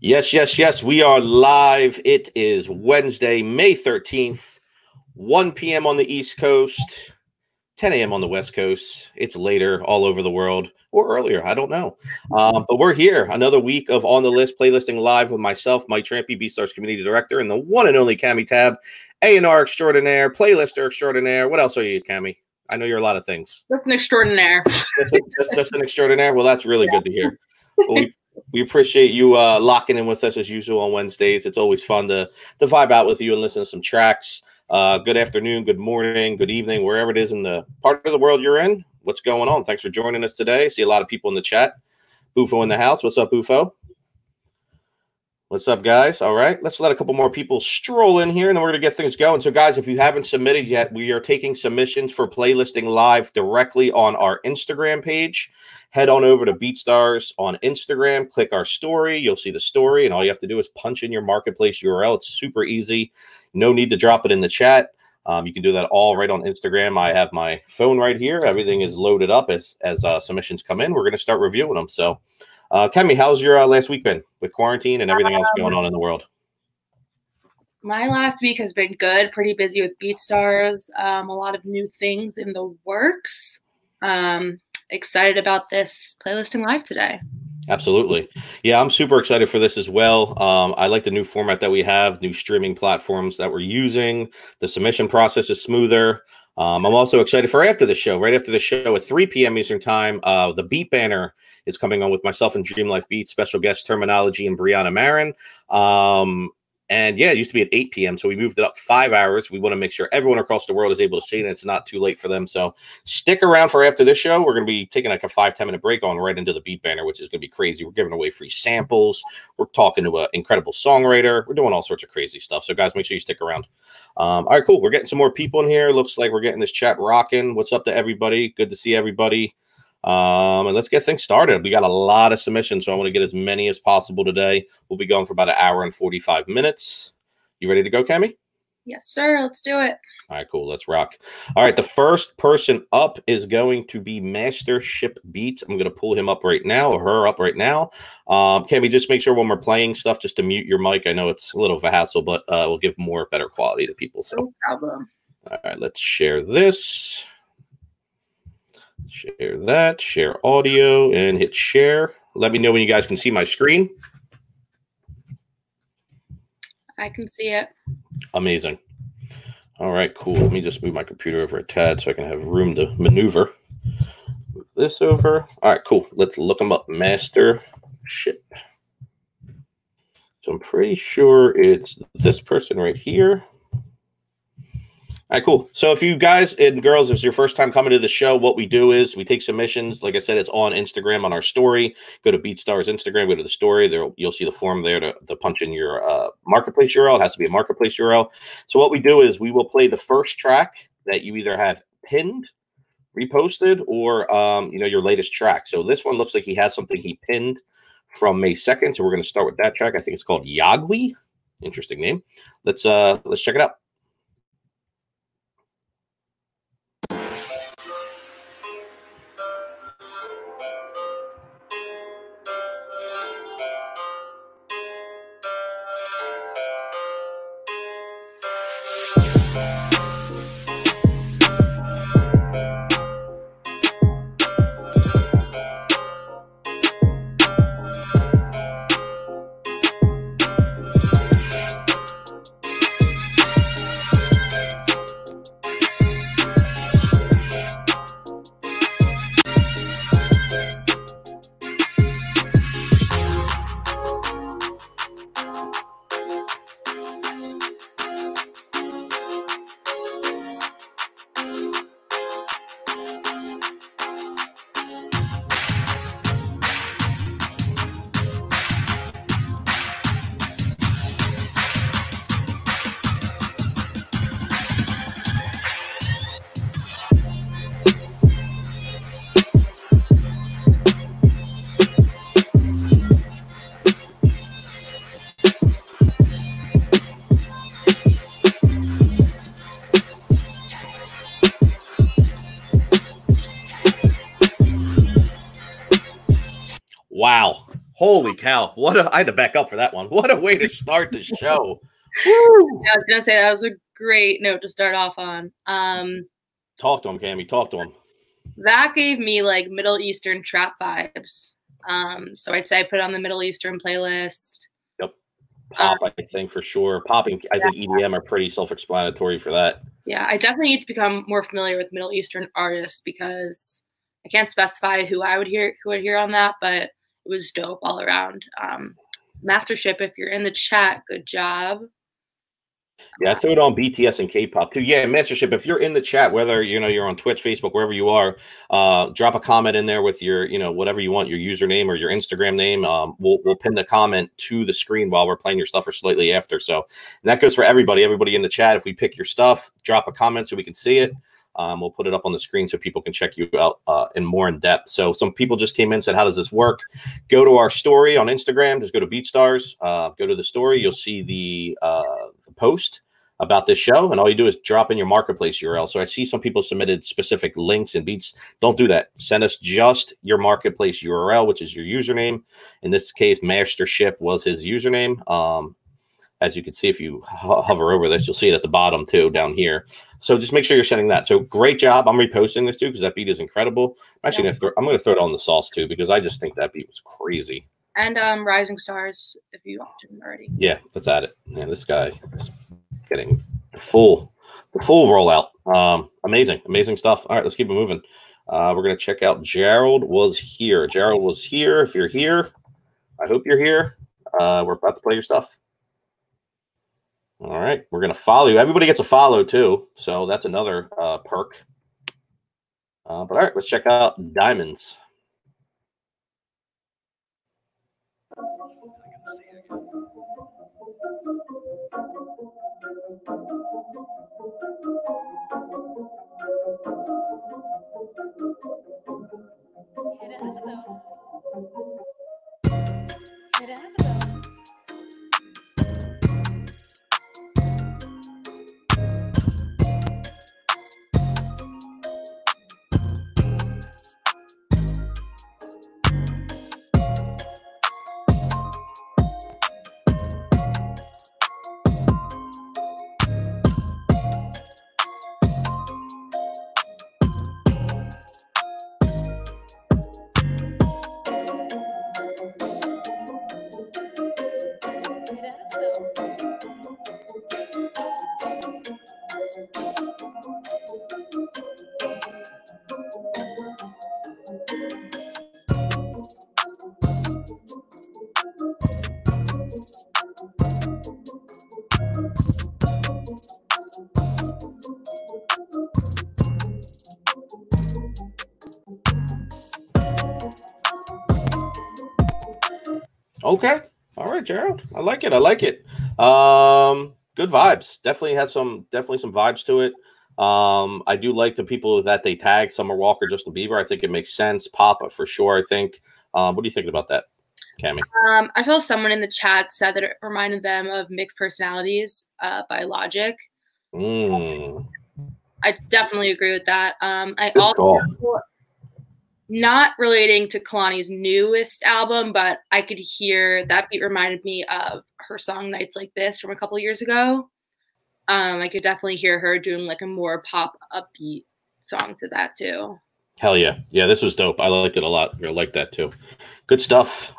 Yes, yes, yes. We are live. It is Wednesday, May 13th, 1 p.m. on the East Coast, 10 a.m. on the West Coast. It's later all over the world, or earlier. I don't know. But we're here. Another week of On the List, playlisting live with myself, Mike Trampe, Beatstars Community Director, and the one and only Cammy Tabb, A&R extraordinaire, playlister extraordinaire. What else are you, Cammy? I know you're a lot of things. Just an extraordinaire. Just an extraordinaire? Well, that's really good to hear. Well, we appreciate you locking in with us as usual on Wednesdays. It's always fun to vibe out with you and listen to some tracks. Good afternoon, good morning, good evening, wherever it is in the part of the world you're in. What's going on? Thanks for joining us today. See a lot of people in the chat. Bufo in the house. What's up, Bufo? What's up, guys? All right, let's let a couple more people stroll in here, and then we're going to get things going. So, guys, if you haven't submitted yet, we are taking submissions for playlisting live directly on our Instagram page. Head on over to BeatStars on Instagram, click our story. You'll see the story, and all you have to do is punch in your marketplace URL. It's super easy. No need to drop it in the chat. You can do that all right on Instagram. I have my phone right here. Everything is loaded up as submissions come in. We're going to start reviewing them. So, Cammy, how's your last week been with quarantine and everything else going on in the world? My last week has been good. Pretty busy with BeatStars. A lot of new things in the works. Excited about this playlisting live today. Absolutely. Yeah, I'm super excited for this as well. I like the new format that we have, new streaming platforms that we're using. The submission process is smoother. I'm also excited for after the show. Right after the show at 3 p.m. Eastern time, the Beat Banner is coming on with myself and Dream Life Beats, special guest Terminology and Brianna Marin. And yeah, it used to be at 8 p.m. So we moved it up 5 hours. We want to make sure everyone across the world is able to see it and it's not too late for them. So stick around for after this show. We're going to be taking like a 5-10 minute break on right into the Beat Banner, which is going to be crazy. We're giving away free samples. We're talking to an incredible songwriter. We're doing all sorts of crazy stuff. So guys, make sure you stick around. All right, cool. We're getting some more people in here. Looks like we're getting this chat rocking. What's up to everybody? Good to see everybody. And let's get things started. We got a lot of submissions, so I want to get as many as possible today. We'll be going for about 1 hour and 45 minutes. You ready to go, Cammy? Yes, sir. Let's do it. All right, cool. Let's rock. All right, the first person up is going to be Mastership Beats. I'm going to pull him up right now, or her up right now. Cammy, just make sure when we're playing stuff, just to mute your mic. I know it's a little of a hassle, but we'll give better quality to people. So. No problem. All right, let's share this. Share that, share audio, and hit share. Let me know when you guys can see my screen. I can see it. Amazing. All right, cool. Let me just move my computer over a tad so I can have room to maneuver. Move this over. All right, cool. Let's look them up. Mastership. So I'm pretty sure it's this person right here. All right, cool. So if you guys and girls, if it's your first time coming to the show, what we do is we take submissions. Like I said, it's on Instagram on our story. Go to BeatStars Instagram, go to the story. There, you'll see the form there to punch in your marketplace URL. It has to be a marketplace URL. So what we do is we will play the first track that you either have pinned, reposted, or your latest track. So this one looks like he has something he pinned from May 2nd. So we're going to start with that track. I think it's called Yagwi. Interesting name. Let's check it out. Holy cow. I had to back up for that one. What a way to start the show. Woo! I was going to say that was a great note to start off on. Talk to him, Cammy. Talk to him. That gave me like Middle Eastern trap vibes. So I'd say I put it on the Middle Eastern playlist. Yep. Pop, I think, for sure. Popping, I think EDM are pretty self-explanatory for that. Yeah, I definitely need to become more familiar with Middle Eastern artists because I can't specify who I would hear on that, but it was dope all around. Mastership, if you're in the chat, good job. Yeah, I threw it on BTS and K-pop too. Yeah, Mastership, if you're in the chat, whether you're on Twitch, Facebook, wherever you are, drop a comment in there with your whatever you want, your username or your Instagram name. We'll pin the comment to the screen while we're playing your stuff or slightly after. So and that goes for everybody in the chat. If we pick your stuff, drop a comment so we can see it. We'll put it up on the screen so people can check you out in depth. So some people just came in and said, how does this work? Go to our story on Instagram. Just go to BeatStars. Go to the story. You'll see the post about this show, and all you do is drop in your marketplace URL. So I see some people submitted specific links and beats. Don't do that. Send us just your marketplace URL, which is your username. In this case, Mastership was his username. As you can see, if you hover over this, you'll see it at the bottom too, down here. So just make sure you're sending that. So great job. I'm reposting this too because that beat is incredible. I'm actually going to throw it on the sauce too because I just think that beat was crazy. And Rising Stars, if you watched it already. Yeah, let's add it. Man, this guy is getting the full rollout. Amazing stuff. All right, let's keep it moving. We're going to check out Gerald was here. Gerald was here. If you're here, I hope you're here. We're about to play your stuff. All right, we're going to follow you. Everybody gets a follow too, so that's another perk. But all right, let's check out Diamonds. Okay. All right, Gerald. I like it. Good vibes. Definitely has some vibes to it. I do like the people that they tag. Summer Walker, Justin Bieber. I think it makes sense. Papa for sure. I think. What are you thinking about that, Cammy? I saw someone in the chat said that it reminded them of Mixed Personalities by Logic. I definitely agree with that. I also, not relating to Kalani's newest album, but I could hear that beat reminded me of her song Nights Like This from a couple years ago. I could definitely hear her doing like a more pop upbeat song to that too. Hell yeah. Yeah, this was dope. I liked it a lot. I like that too. Good stuff.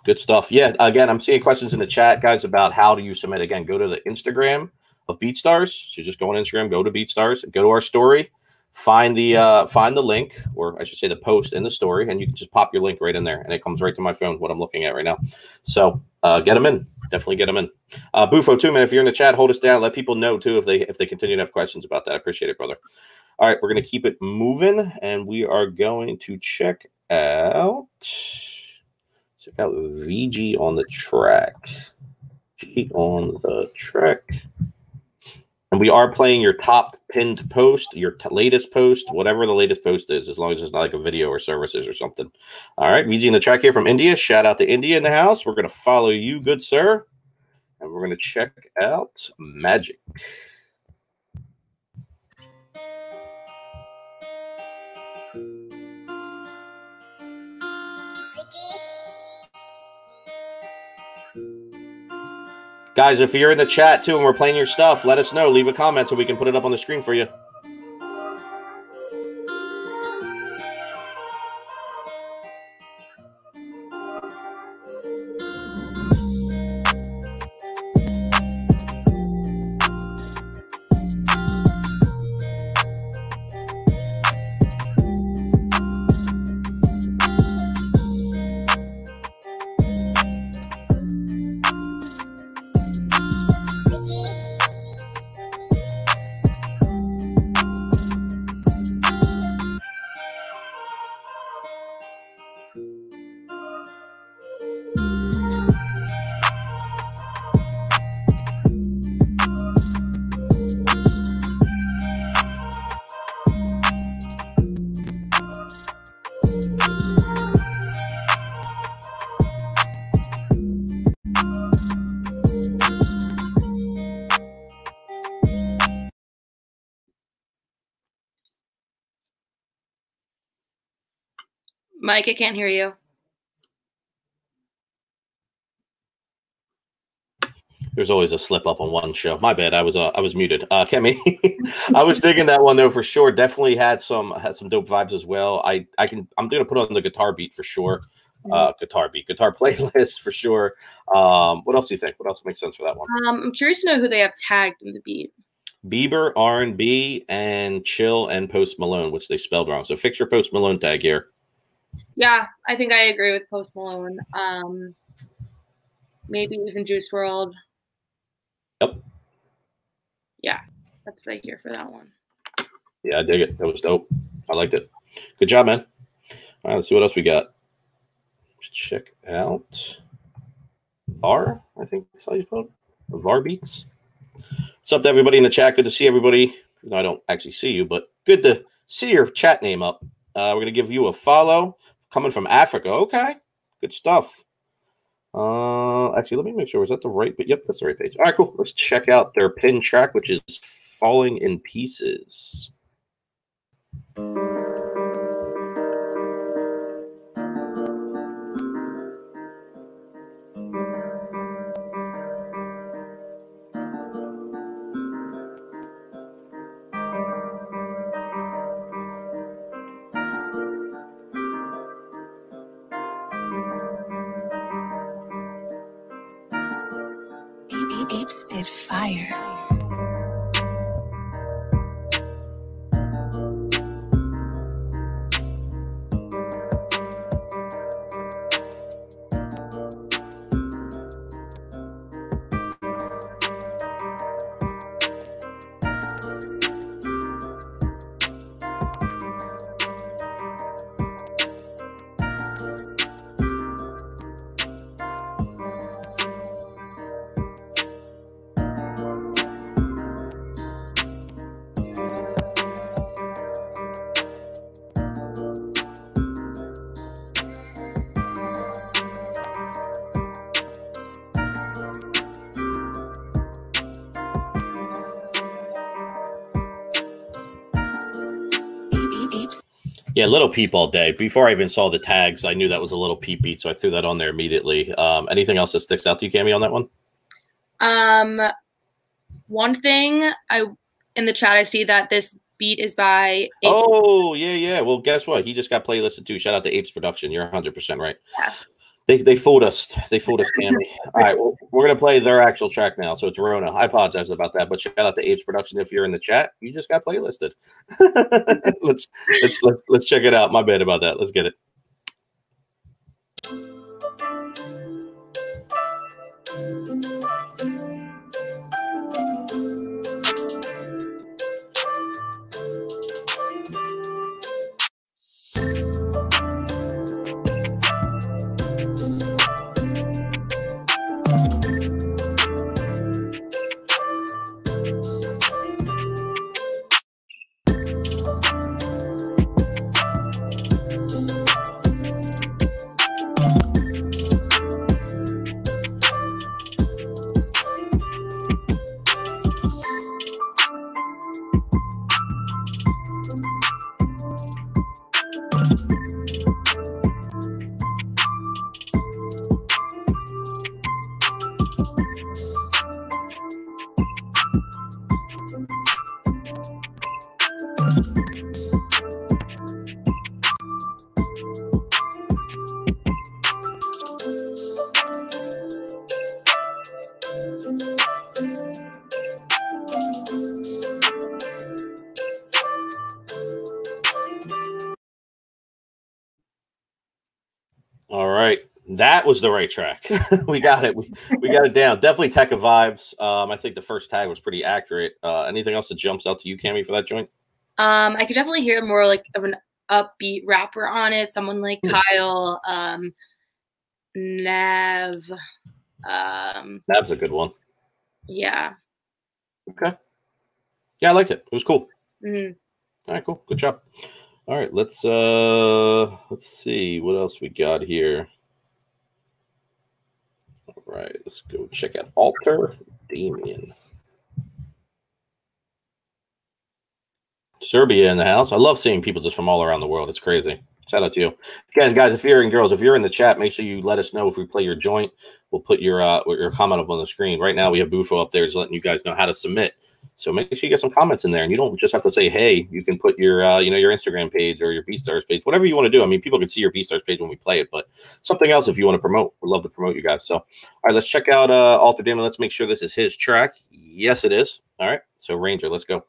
Yeah, again, I'm seeing questions in the chat, guys, about how do you submit. Again, go to the Instagram of BeatStars. So just go on Instagram, go to BeatStars, go to our story, find the link, or I should say the post in the story, and you can just pop your link right in there, and it comes right to my phone, what I'm looking at right now. So get them in. Definitely get them in. Bufo too, man, if you're in the chat, hold us down. Let people know too if they continue to have questions about that. I appreciate it, brother. All right, we're going to keep it moving, and we are going to check out VG on the track. G on the track. And we are playing your top pinned post, your latest post, whatever the latest post is, as long as it's not like a video or services or something. All right, VG in the track here from India. Shout out to India in the house. We're going to follow you, good sir. And we're going to check out Magic. Guys, if you're in the chat too and we're playing your stuff, let us know. Leave a comment so we can put it up on the screen for you. Mike, I can't hear you. There's always a slip up on one show. My bad. I was muted. Cammy, I was digging that one though for sure. Definitely had some dope vibes as well. I'm gonna put on the guitar beat for sure. Guitar playlist for sure. What else do you think? What else makes sense for that one? I'm curious to know who they have tagged in the beat. Bieber, R&B, and Chill and Post Malone, which they spelled wrong. So fix your Post Malone tag here. Yeah, I think I agree with Post Malone. Maybe even Juice WRLD. Yep. Yeah, that's what I hear for that one. Yeah, I dig it. That was dope. I liked it. Good job, man. All right, let's see what else we got. Let's check out VAR, I think that's how you spell it. VAR Beats. What's up to everybody in the chat? Good to see everybody. No, I don't actually see you, but good to see your chat name up. We're going to give you a follow. Coming from Africa. Okay. Good stuff. Actually, let me make sure. Was that the right? But yep, that's the right page. All right, cool. Let's check out their pin track, which is Falling in Pieces. Ape spit fire. Yeah, Little Peep all day. Before I even saw the tags, I knew that was a Little Peep beat, so I threw that on there immediately. Anything else that sticks out to you, Cammy, on that one? One thing in the chat, I see that this beat is by Apes. Oh, yeah. Well, guess what? He just got playlisted too. Shout out to Apes Production. You're 100% right. Yeah. They fooled us. They fooled us, Cammy. All right, well, we're gonna play their actual track now. So it's Rona. I apologize about that, but shout out to Apes Production. If you're in the chat, you just got playlisted. let's check it out. My bad about that. Let's get it. All right. That was the right track. We got it. We got it down. Definitely Tekka vibes. I think the first tag was pretty accurate. Anything else that jumps out to you, Cammy, for that joint? I could definitely hear more like of an upbeat rapper on it. Someone like Kyle, Nav. Nav's a good one. Yeah. Okay. Yeah, I liked it. It was cool. Mm-hmm. All right, cool. Good job. All right, let's see what else we got here. All right, let's go check out Alter Damien. Serbia in the house. I love seeing people just from all around the world. It's crazy. Shout out to you. Again, guys, if you're in girls, if you're in the chat, make sure you let us know if we play your joint. We'll put your comment up on the screen. Right now we have Bufo up there just letting you guys know how to submit. So make sure you get some comments in there, and you don't just have to say, hey, you can put your, your Instagram page or your BeatStars page, whatever you want to do. I mean, people can see your BeatStars page when we play it, but something else if you want to promote, we'd love to promote you guys. So, all right, let's check out Alter Damon. Let's make sure this is his track. Yes, it is. All right. So Ranger, let's go.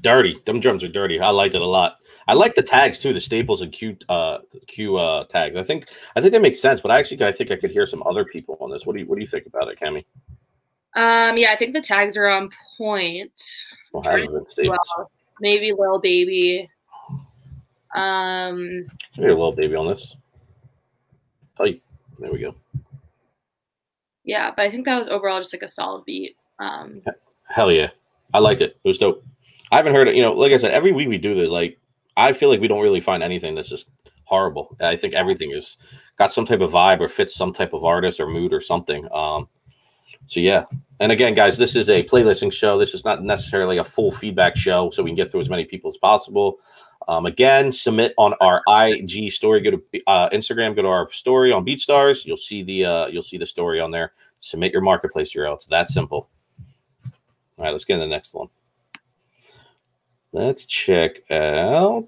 Dirty. Them drums are dirty. I liked it a lot. I like the tags too, the staples and Q tags. I think that makes sense, but I think I could hear some other people on this. What do you think about it, Cammy? Yeah, I think the tags are on point. Maybe Lil Baby. Maybe a Lil Baby on this. Oh, there we go. Yeah, but I think that was overall just like a solid beat. Hell yeah. I liked it. It was dope. I haven't heard it, like I said, every week we do this. Like, I feel like we don't really find anything that's just horrible. I think everything is got some type of vibe or fits some type of artist or mood or something. So yeah. And again, guys, this is a playlisting show. This is not necessarily a full feedback show, so we can get through as many people as possible. Again, submit on our IG story. Go to Instagram. Go to our story on BeatStars. You'll see the story on there. Submit your marketplace URL. It's that simple. All right, let's get to the next one. Let's check out.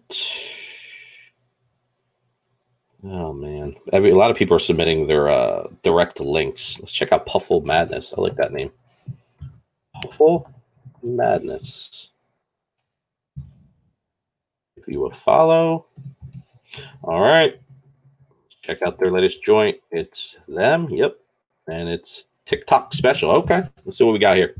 Oh man, a lot of people are submitting their direct links. Let's check out Puffle Madness. I like that name. Puffle Madness. Give you a follow. All right. Check out their latest joint. It's them. Yep. And it's TikTok special. Okay. Let's see what we got here.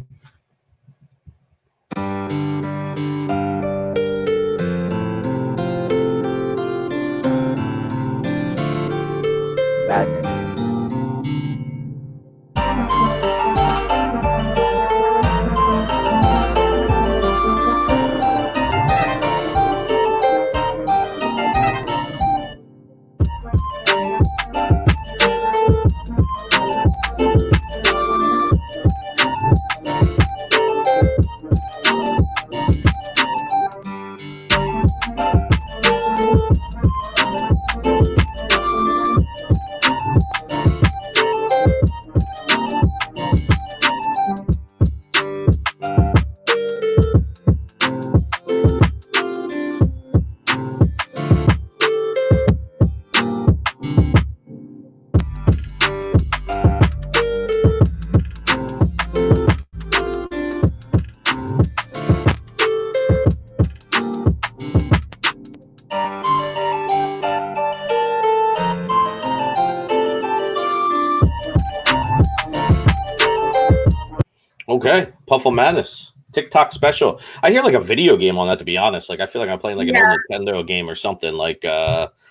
Okay, Puffle Madness. TikTok special. I hear like a video game on that, to be honest. Like I feel like I'm playing like an old Nintendo game or something, like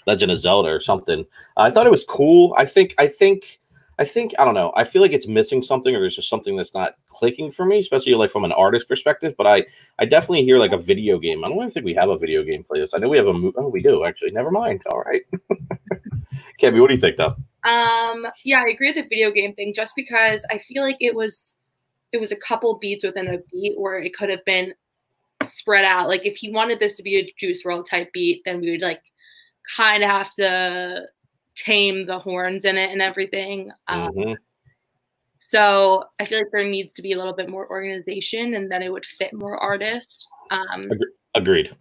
Legend of Zelda or something. I thought it was cool. I think I don't know. I feel like it's missing something, or there's just something that's not clicking for me, especially like from an artist perspective. But I definitely hear like a video game. I don't even think we have a video game playlist. I know we have a oh, we do actually. Never mind. All right. Cammy, what do you think though? Yeah, I agree with the video game thing, just because I feel like it was a couple beats within a beat where it could have been spread out. Like if he wanted this to be a Juice WRLD type beat, then we would like kind of have to tame the horns in it and everything. So I feel like there needs to be a little bit more organization, and then it would fit more artists. Agreed.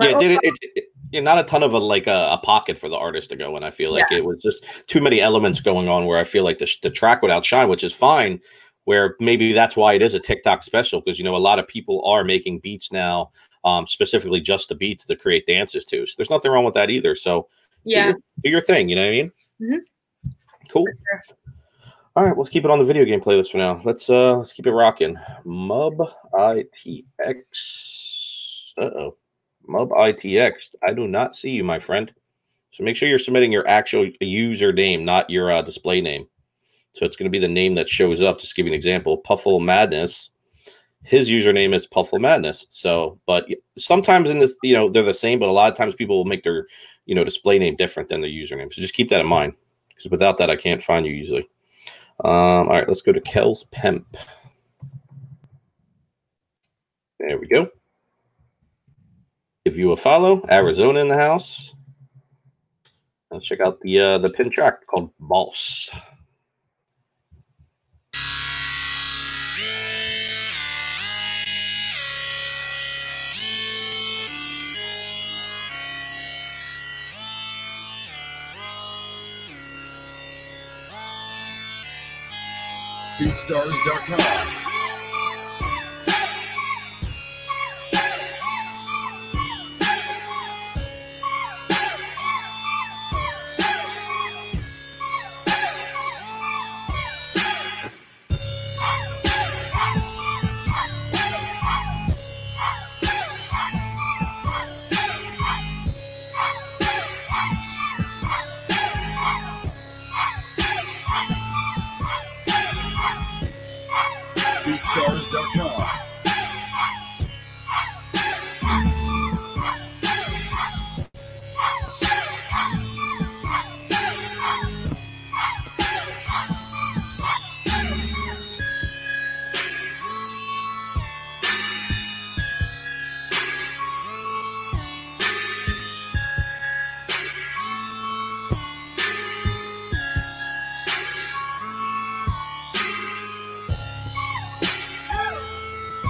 Yeah, not a ton of a pocket for the artist to go in. I feel like it was just too many elements going on where I feel like the track would outshine, which is fine. Where maybe that's why it is a TikTok special, because, you know, a lot of people are making beats now, specifically just the beats to create dances to. So there's nothing wrong with that either. So do your thing. You know what I mean? Mm-hmm. Cool. Sure. All right, let's keep it on the video game playlist for now. Let's keep it rocking. Mub ITX. Mub ITX. I do not see you, my friend. So make sure you're submitting your actual username, not your display name. So it's going to be the name that shows up. Just to give you an example, Puffle Madness. His username is Puffle Madness. So, but sometimes in this, you know, they're the same, but a lot of times people will make their, you know, display name different than their username. So just keep that in mind, because without that, I can't find you usually. All right, let's go to Kel's Pimp. There we go. Give you a follow. Arizona in the house. Let's check out the pin track called Boss. BeatStars.com. BeatStars.com.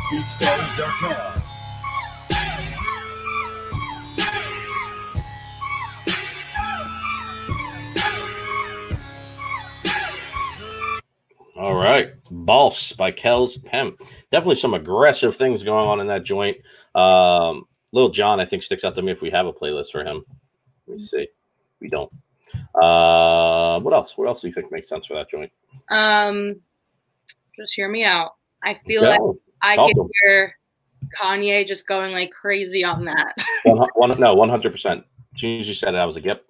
BeatStars.com. All right, Boss by Kel's Pimp. Definitely some aggressive things going on in that joint. Lil Jon, I think, sticks out to me if we have a playlist for him. Let me see. We don't. What else? What else do you think makes sense for that joint? Just hear me out. I feel like I can hear Kanye just going like crazy on that. No, 100%. As soon as you said it, I was like, yep.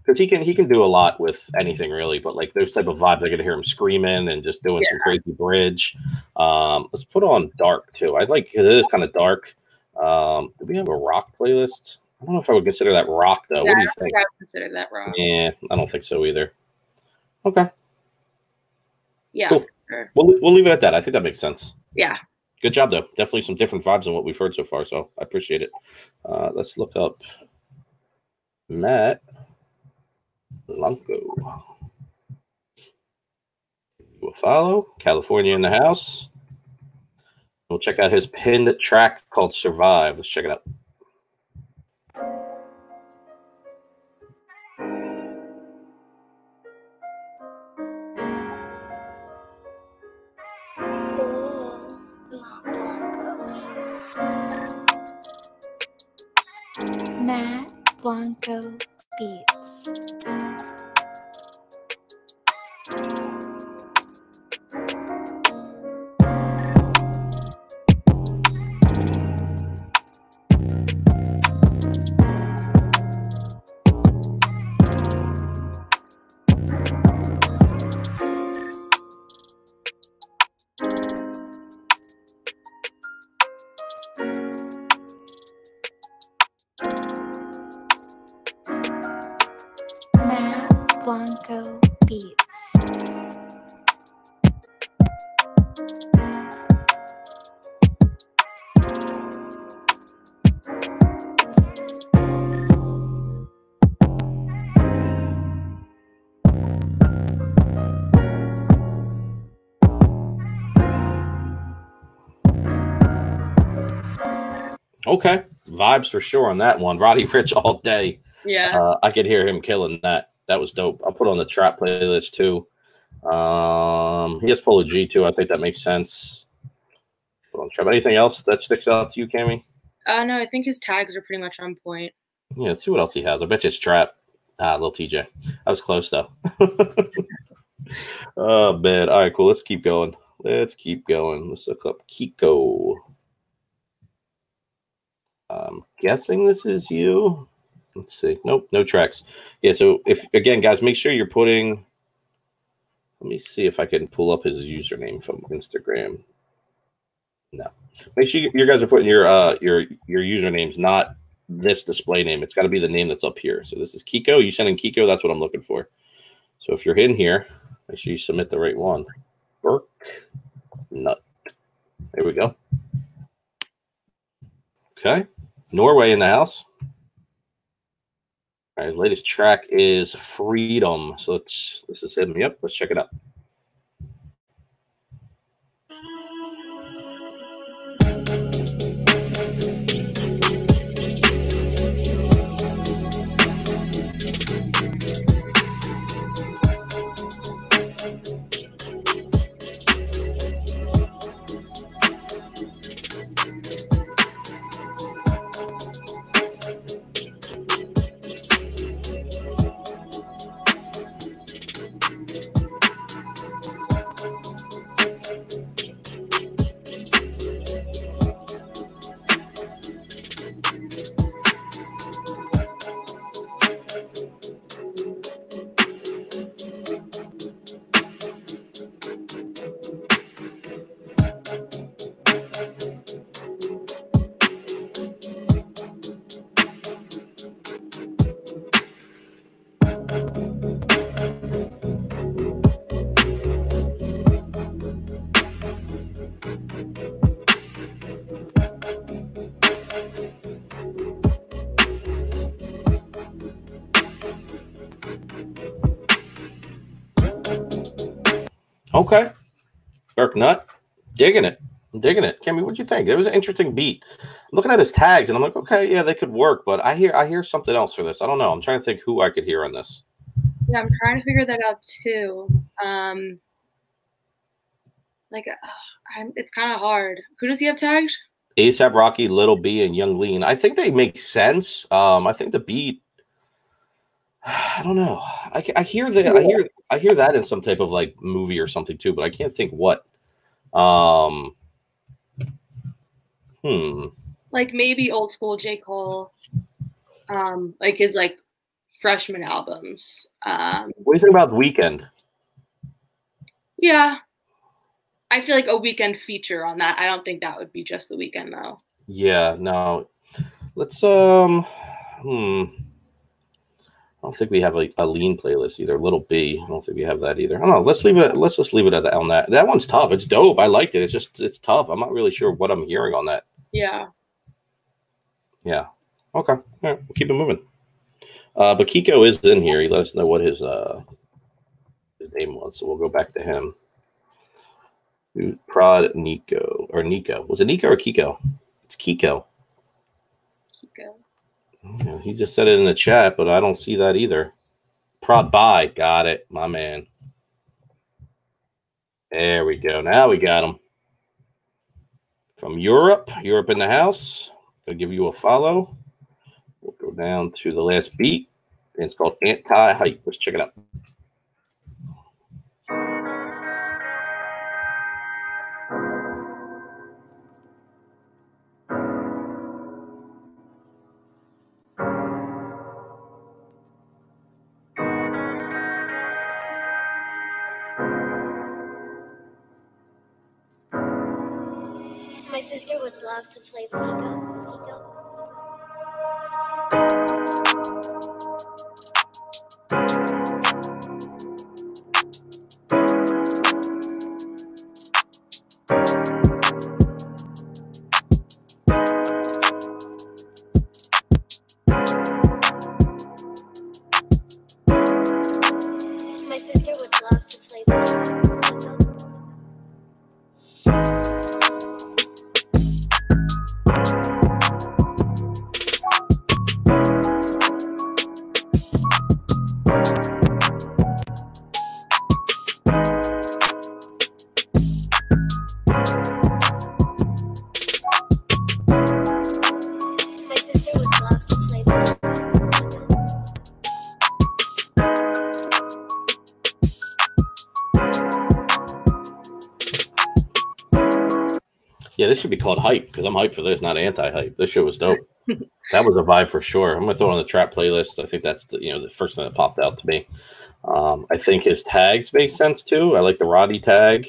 Because he can do a lot with anything really, but like those type of vibes, I get to hear him screaming and just doing some crazy bridge. Let's put on dark too. I like it is kind of dark. Do we have a rock playlist? I don't know if I would consider that rock though. Yeah, what do you think? I would consider that rock. Yeah, I don't think so either. Okay. Yeah. Cool. Sure. We'll leave it at that. I think that makes sense. Yeah. Good job though. Definitely some different vibes than what we've heard so far. So I appreciate it. Let's look up Matt Blanco. We'll follow. California in the house. We'll check out his pinned track called Survive. Let's check it out. Matt Blanco Beats. Beats. Okay, vibes for sure on that one. Roddy Ricch all day. Yeah. I could hear him killing that. That was dope. I'll put on the trap playlist too. He has Polo G too. I think that makes sense. Put on trap. Anything else that sticks out to you, Cammy? No, I think his tags are pretty much on point. Yeah, let's see what else he has. I bet you it's trap. Little TJ. I was close though. Oh man. All right, cool. Let's keep going. Let's look up Kiko. I'm guessing this is you. Let's see. Nope, no tracks. Yeah, so if again, guys, make sure you're putting. Let me see if I can pull up his username from Instagram. No, make sure you guys are putting your usernames, not this display name. It's got to be the name that's up here. So this is Kiko. You sending Kiko? That's what I'm looking for. So if you're in here, make sure you submit the right one. Burke Nut. There we go. Okay, Norway in the house. All right, his latest track is Freedom. So this is him. Yep, let's check it out. Okay. Burke Nut. Digging it. I'm digging it. Cammy, what'd you think? It was an interesting beat. I'm looking at his tags and I'm like, okay, yeah, they could work, but I hear something else for this. I don't know. I'm trying to think who I could hear on this. Yeah, I'm trying to figure that out too. It's kind of hard. Who does he have tagged? ASAP Rocky, Little B, and Young Lean. I think they make sense. I think the beat. I don't know. I hear that. I hear that in some type of like movie or something too, but I can't think what. Like maybe old school J. Cole. Like his like freshman albums. What do you think about The Weeknd? Yeah. I feel like a Weeknd feature on that. I don't think that would be just The Weeknd though. Yeah, no. Let's I don't think we have like a lean playlist either. Little B. I don't think we have that either. I don't know. Let's leave it. Let's just leave it at that on that. That one's tough. It's dope. I liked it. It's tough. I'm not really sure what I'm hearing on that. Yeah. Yeah. Okay. All right. We'll keep it moving. But Kiko is in here. He let us know what his name was, so we'll go back to him. Prod Nico or Nico. Was it Nico or Kiko? It's Kiko. Kiko. Yeah, he just said it in the chat, but I don't see that either. Prod by. Got it, my man. There we go. Now we got him. From Europe. Europe in the house. I'll give you a follow. We'll go down to the last beat. And it's called Anti-Hype. Let's check it out. My sister would love to play with Ego. Yeah, this should be called hype because I'm hyped for this, not anti-hype. This shit was dope. That was a vibe for sure. I'm gonna throw it on the trap playlist. I think that's the first thing that popped out to me. I think his tags make sense too. I like the Roddy tag.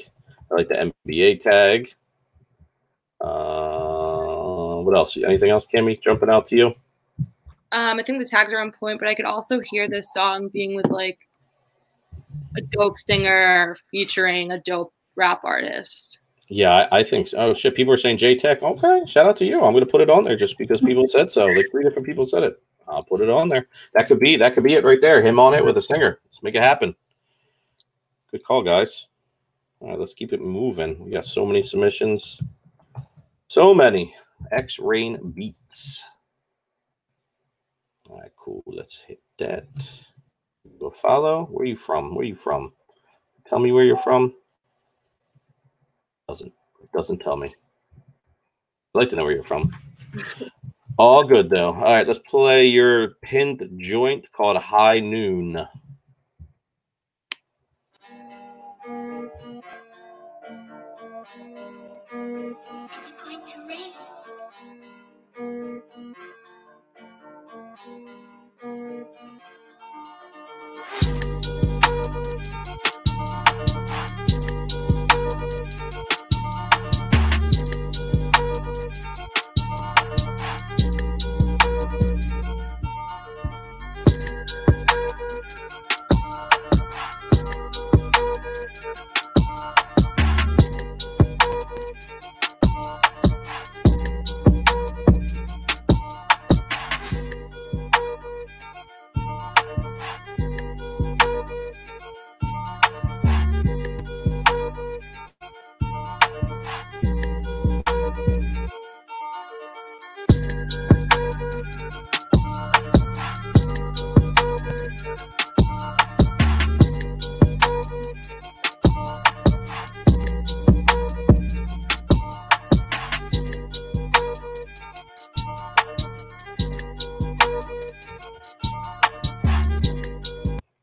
I like the NBA tag. What else? Anything else, Cammy, jumping out to you? I think the tags are on point, but I could also hear this song being with like a dope singer featuring a dope rap artist. Yeah, I think so. Oh shit, people are saying J-Tech. Okay, shout out to you. I'm gonna put it on there just because people said so. Like 3 different people said it. I'll put it on there. That could be it right there. Him on it with a singer. Let's make it happen. Good call, guys. All right, let's keep it moving. We got so many submissions. So many. X-Rain Beats. All right, cool. Let's hit that. Go follow. Where are you from? Where are you from? Tell me where you're from. It doesn't tell me. I'd like to know where you're from. All good though. All right, let's play your pinned joint called High Noon. It's going to rain.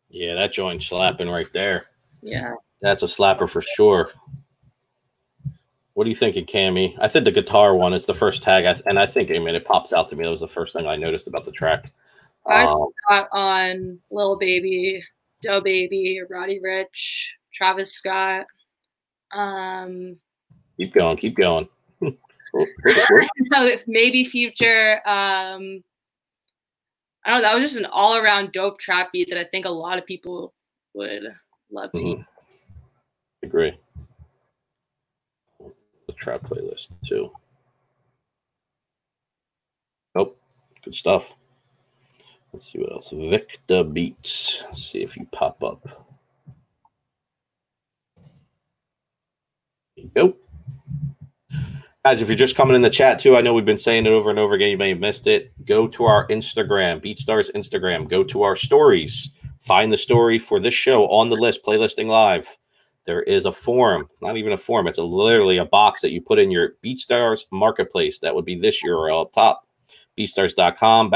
Yeah, that joint slapping right there. Yeah. That's a slapper for sure. What are you thinking, Cammy? I think the guitar one is the first tag, and I think, it pops out to me. That was the first thing I noticed about the track. I got on Lil Baby, Doe Baby, Roddy Ricch, Travis Scott. Keep going, keep going. No, it's maybe Future. I don't know. That was just an all-around dope trap beat that I think a lot of people would love to hear. Agree. The trap playlist too. Oh, good stuff. Let's see what else. Victor Beats. Let's see if you pop up. There you go. Guys, if you're just coming in the chat too, I know we've been saying it over and over again. You may have missed it. Go to our Instagram, BeatStars Instagram. Go to our stories. Find the story for this show on the list, Playlisting Live. There is a form, not even a form. It's literally a box that you put in your BeatStars Marketplace. That would be this URL up top. BeatStars.com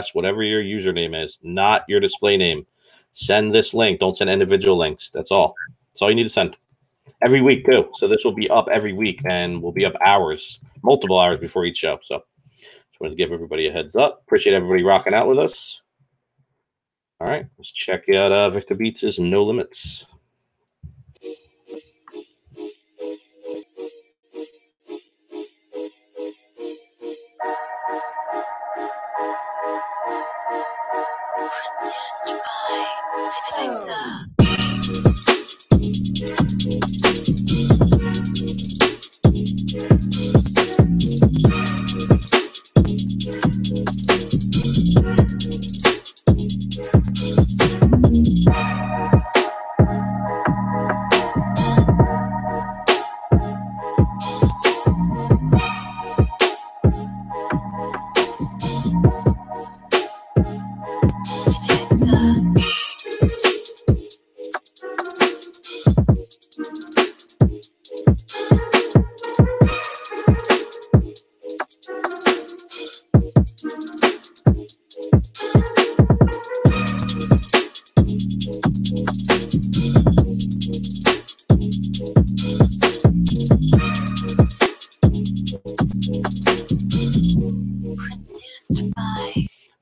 / whatever your username is, not your display name. Send this link. Don't send individual links. That's all. That's all you need to send. Every week, too. So this will be up every week, and will be up hours, multiple hours before each show. So just wanted to give everybody a heads up. Appreciate everybody rocking out with us. All right, let's check out Victor Beats' No Limits. Produced by Victor.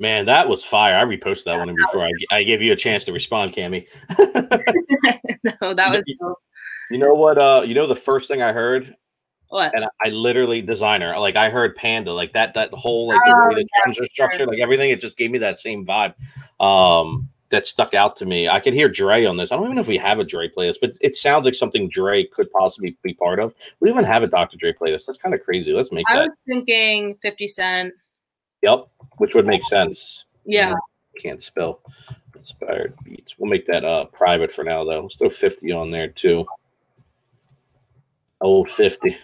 Man, that was fire. I reposted that one before I gave you a chance to respond, Cammy. No, that was dope. You know what? You know the first thing I heard? What? And I literally designer, like I heard Panda, like that whole like the way the drums are structured, like everything, it just gave me that same vibe. That stuck out to me. I could hear Dre on this. I don't even know if we have a Dre playlist, but it sounds like something Dre could possibly be part of. We don't even have a Dr. Dre playlist. That's kind of crazy. Let's make that. I was thinking 50 Cent. Yep, which would make sense. Yeah. Can't spell inspired beats. We'll make that private for now, though. Let's throw 50 on there too. Old 50.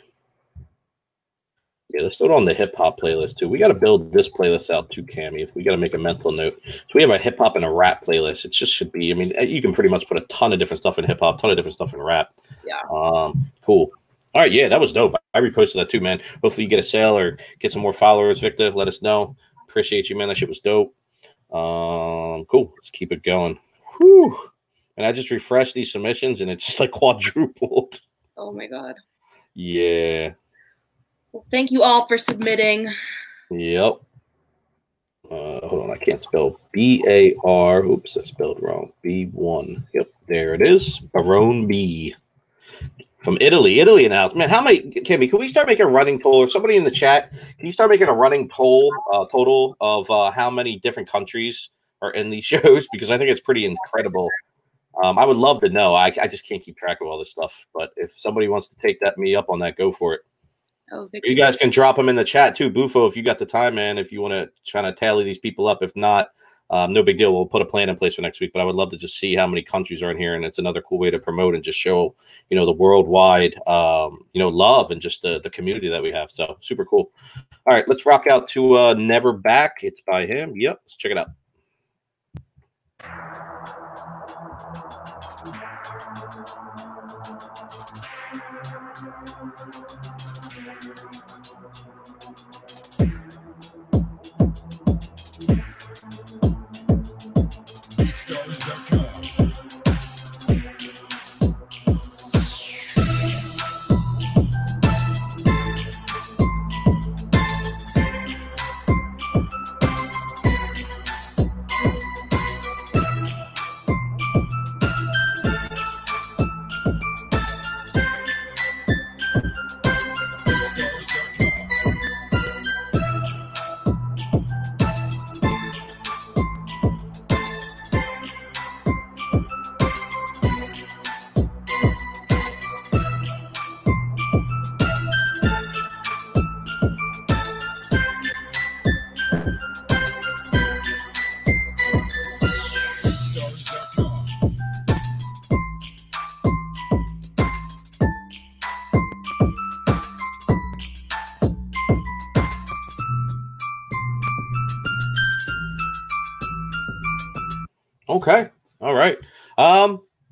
Yeah, let's throw it on the hip hop playlist too. We got to build this playlist out too, Cammy. If we got to make a mental note, so we have a hip hop and a rap playlist. It just should be. I mean, you can pretty much put a ton of different stuff in hip hop, ton of different stuff in rap. Yeah. Cool. All right. Yeah, that was dope. I reposted that too, man. Hopefully you get a sale or get some more followers, Victor. Let us know. Appreciate you, man. That shit was dope. Cool. Let's keep it going. Whew. And I just refreshed these submissions and it just like quadrupled. Oh my god. Yeah. Well, thank you all for submitting. Yep. Hold on, I can't spell B-A-R. Oops, I spelled wrong. B1. Yep, there it is. Barone B. From Italy. Italy in the house. Man, how many, Cammy, can we start making a running total? Or somebody in the chat, can you start making a running total of how many different countries are in these shows? Because I think it's pretty incredible. I would love to know. I just can't keep track of all this stuff. But if somebody wants to take me up on that, go for it. Oh, you guys can drop them in the chat too, Bufo, if you got the time, man. If you want to try to tally these people up, if not, no big deal. We'll put a plan in place for next week. But I would love to just see how many countries are in here, and it's another cool way to promote and just show, the worldwide, love and just the community that we have. So super cool. All right, let's rock out to "Never Back." It's by him. Yep, let's check it out. Okay. All right.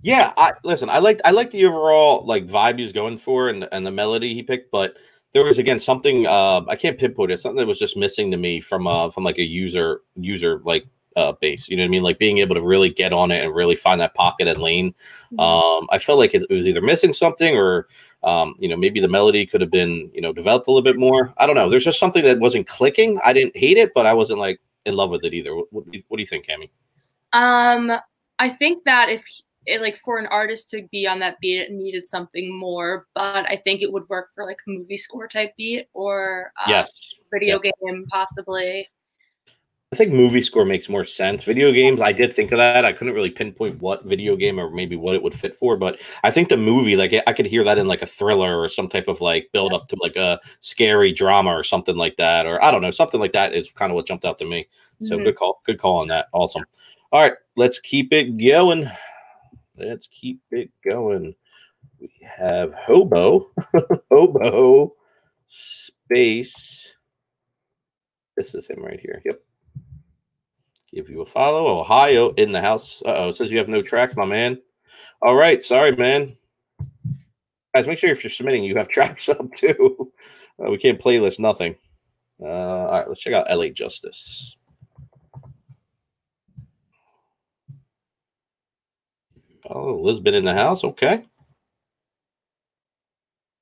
Yeah, listen, I like the overall like vibe he was going for and the melody he picked, but there was again something I can't pinpoint it, something that was just missing to me from like a user like base. You know what I mean? Like being able to really get on it and really find that pocket and lane. I felt like it was either missing something or maybe the melody could have been, developed a little bit more. I don't know. There's just something that wasn't clicking. I didn't hate it, but I wasn't like in love with it either. What do you think, Cammy? I think that if like for an artist to be on that beat, it needed something more, but I think it would work for like a movie score type beat or yes, video game possibly. I think movie score makes more sense. Video games, I did think of that. I couldn't really pinpoint what video game or maybe what it would fit for, but I think the movie, like I could hear that in like a thriller or some type of like build up to like a scary drama or something like that, or I don't know, something like that is kind of what jumped out to me. So good call on that. Awesome. All right, let's keep it going. Let's keep it going. We have Hobo, Hobo space. This is him right here. Yep. Give you a follow. Ohio in the house. It says you have no track, my man. All right, sorry, man. Guys, make sure if you're submitting, you have tracks up too. We can't playlist nothing. All right, let's check out LA Justice. Oh, Lisbon in the house. Okay.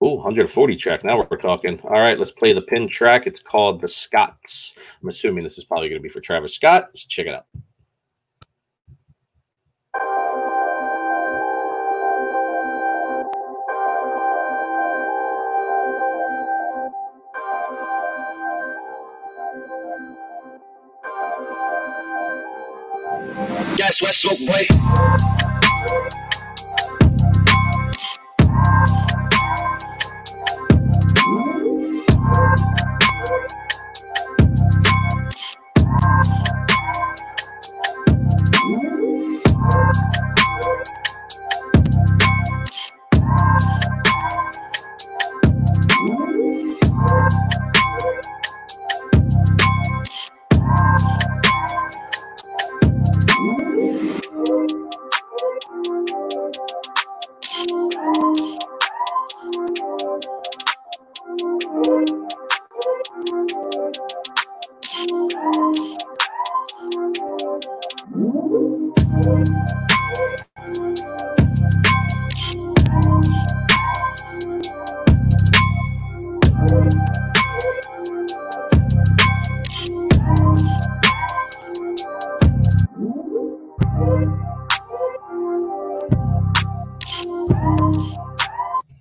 Oh, 140 track. Now we're talking. All right, let's play the pin track. It's called The Scots. I'm assuming this is probably going to be for Travis Scott. Let's check it out. Guess what, smoke boy?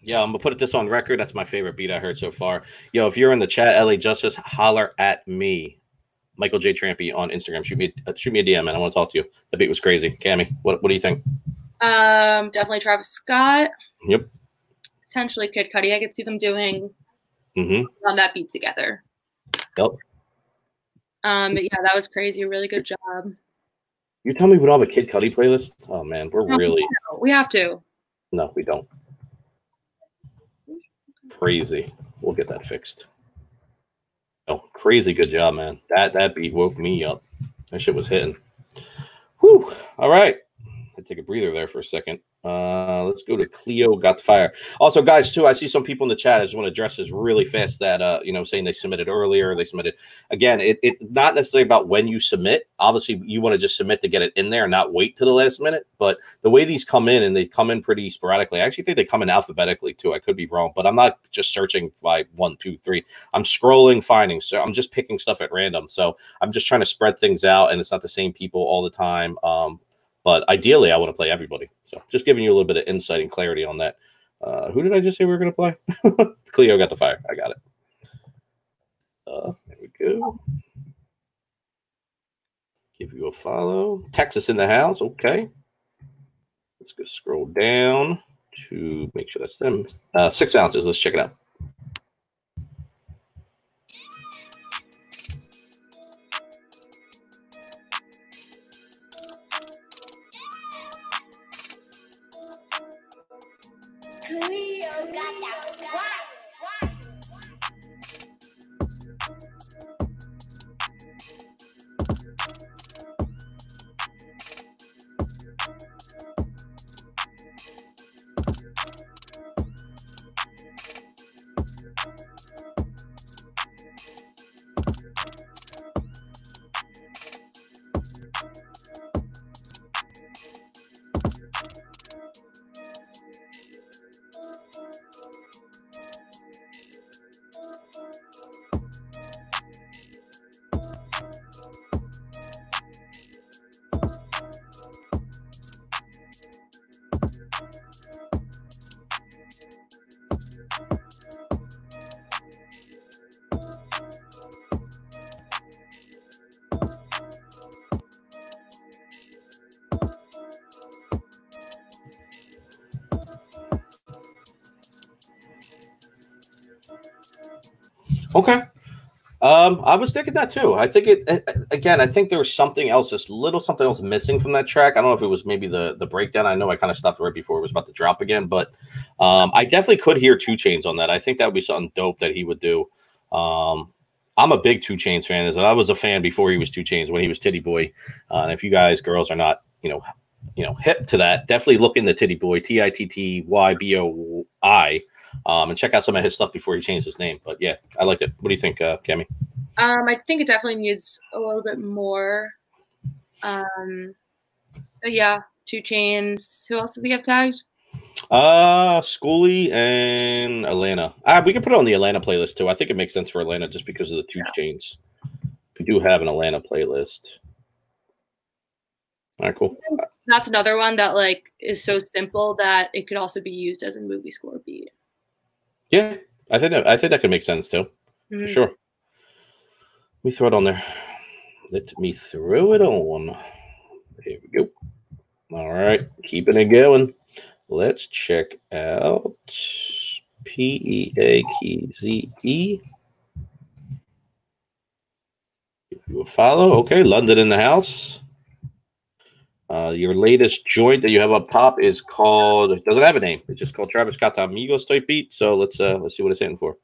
Yeah, I'm gonna put this on record. That's my favorite beat I heard so far. Yo, if you're in the chat, LA Justice, holler at me, Michael J. Trampe on Instagram. Shoot me a DM, man. I want to talk to you. The beat was crazy. Cammy, what do you think? Definitely Travis Scott. Yep. Potentially Kid Cudi. I could see them doing on that beat together. Yep. But yeah, that was crazy. Really good job. You tell me with all the Kid Cudi playlists. Oh man, we're really. We have to. No, we don't. Crazy. We'll get that fixed. Oh, crazy good job, man. That beat woke me up. That shit was hitting. Whew. All right. I take a breather there for a second. Let's go to Cleo Got the Fire. Also, guys, too, I see some people in the chat. I just want to address this really fast that, saying they submitted earlier. They submitted. Again, it's not necessarily about when you submit. Obviously, you want to just submit to get it in there and not wait to the last minute. But the way these come in, and they come in pretty sporadically. I actually think they come in alphabetically, too. I could be wrong. But I'm not just searching by 1, 2, 3. I'm scrolling, finding. So I'm just picking stuff at random. So I'm just trying to spread things out, and it's not the same people all the time. But ideally, I want to play everybody. So just giving you a little bit of insight and clarity on that. Who did I just say we were going to play? Cleo Got the Fire. I got it. There we go. Give you a follow. Texas in the house. Okay. Let's go scroll down to make sure that's them. 6 ounces. Let's check it out. Okay. I was thinking that too. I think again, I think there was something else, something else missing from that track. I don't know if it was maybe the breakdown. I know I kind of stopped right before it was about to drop again, but I definitely could hear 2 Chainz on that. I think that would be something dope that he would do. I'm a big 2 Chainz fan, and I was a fan before he was 2 Chainz when he was Titty Boy. And if you guys, girls, are not, hip to that, definitely look into Titty Boy, TITTYBOI. And check out some of his stuff before he changed his name. But yeah, I liked it. What do you think, Cammy? I think it definitely needs a little bit more. But yeah, 2 Chainz. Who else did we have tagged? Schoolie and Atlanta. We can put it on the Atlanta playlist too. I think it makes sense for Atlanta just because of the 2 Chainz. We do have an Atlanta playlist. All right, cool. That's another one that like is so simple that it could also be used as a movie score beat. Yeah, I think that could make sense too, for sure. Let me throw it on there. Let me throw it on. There we go. All right, keeping it going. Let's check out PEAKZE. Give you a follow. Okay, London in the house. Your latest joint that you have up top is called, it doesn't have a name. It's just called Travis Scott Amigos type beat. So let's see what it's hitting for.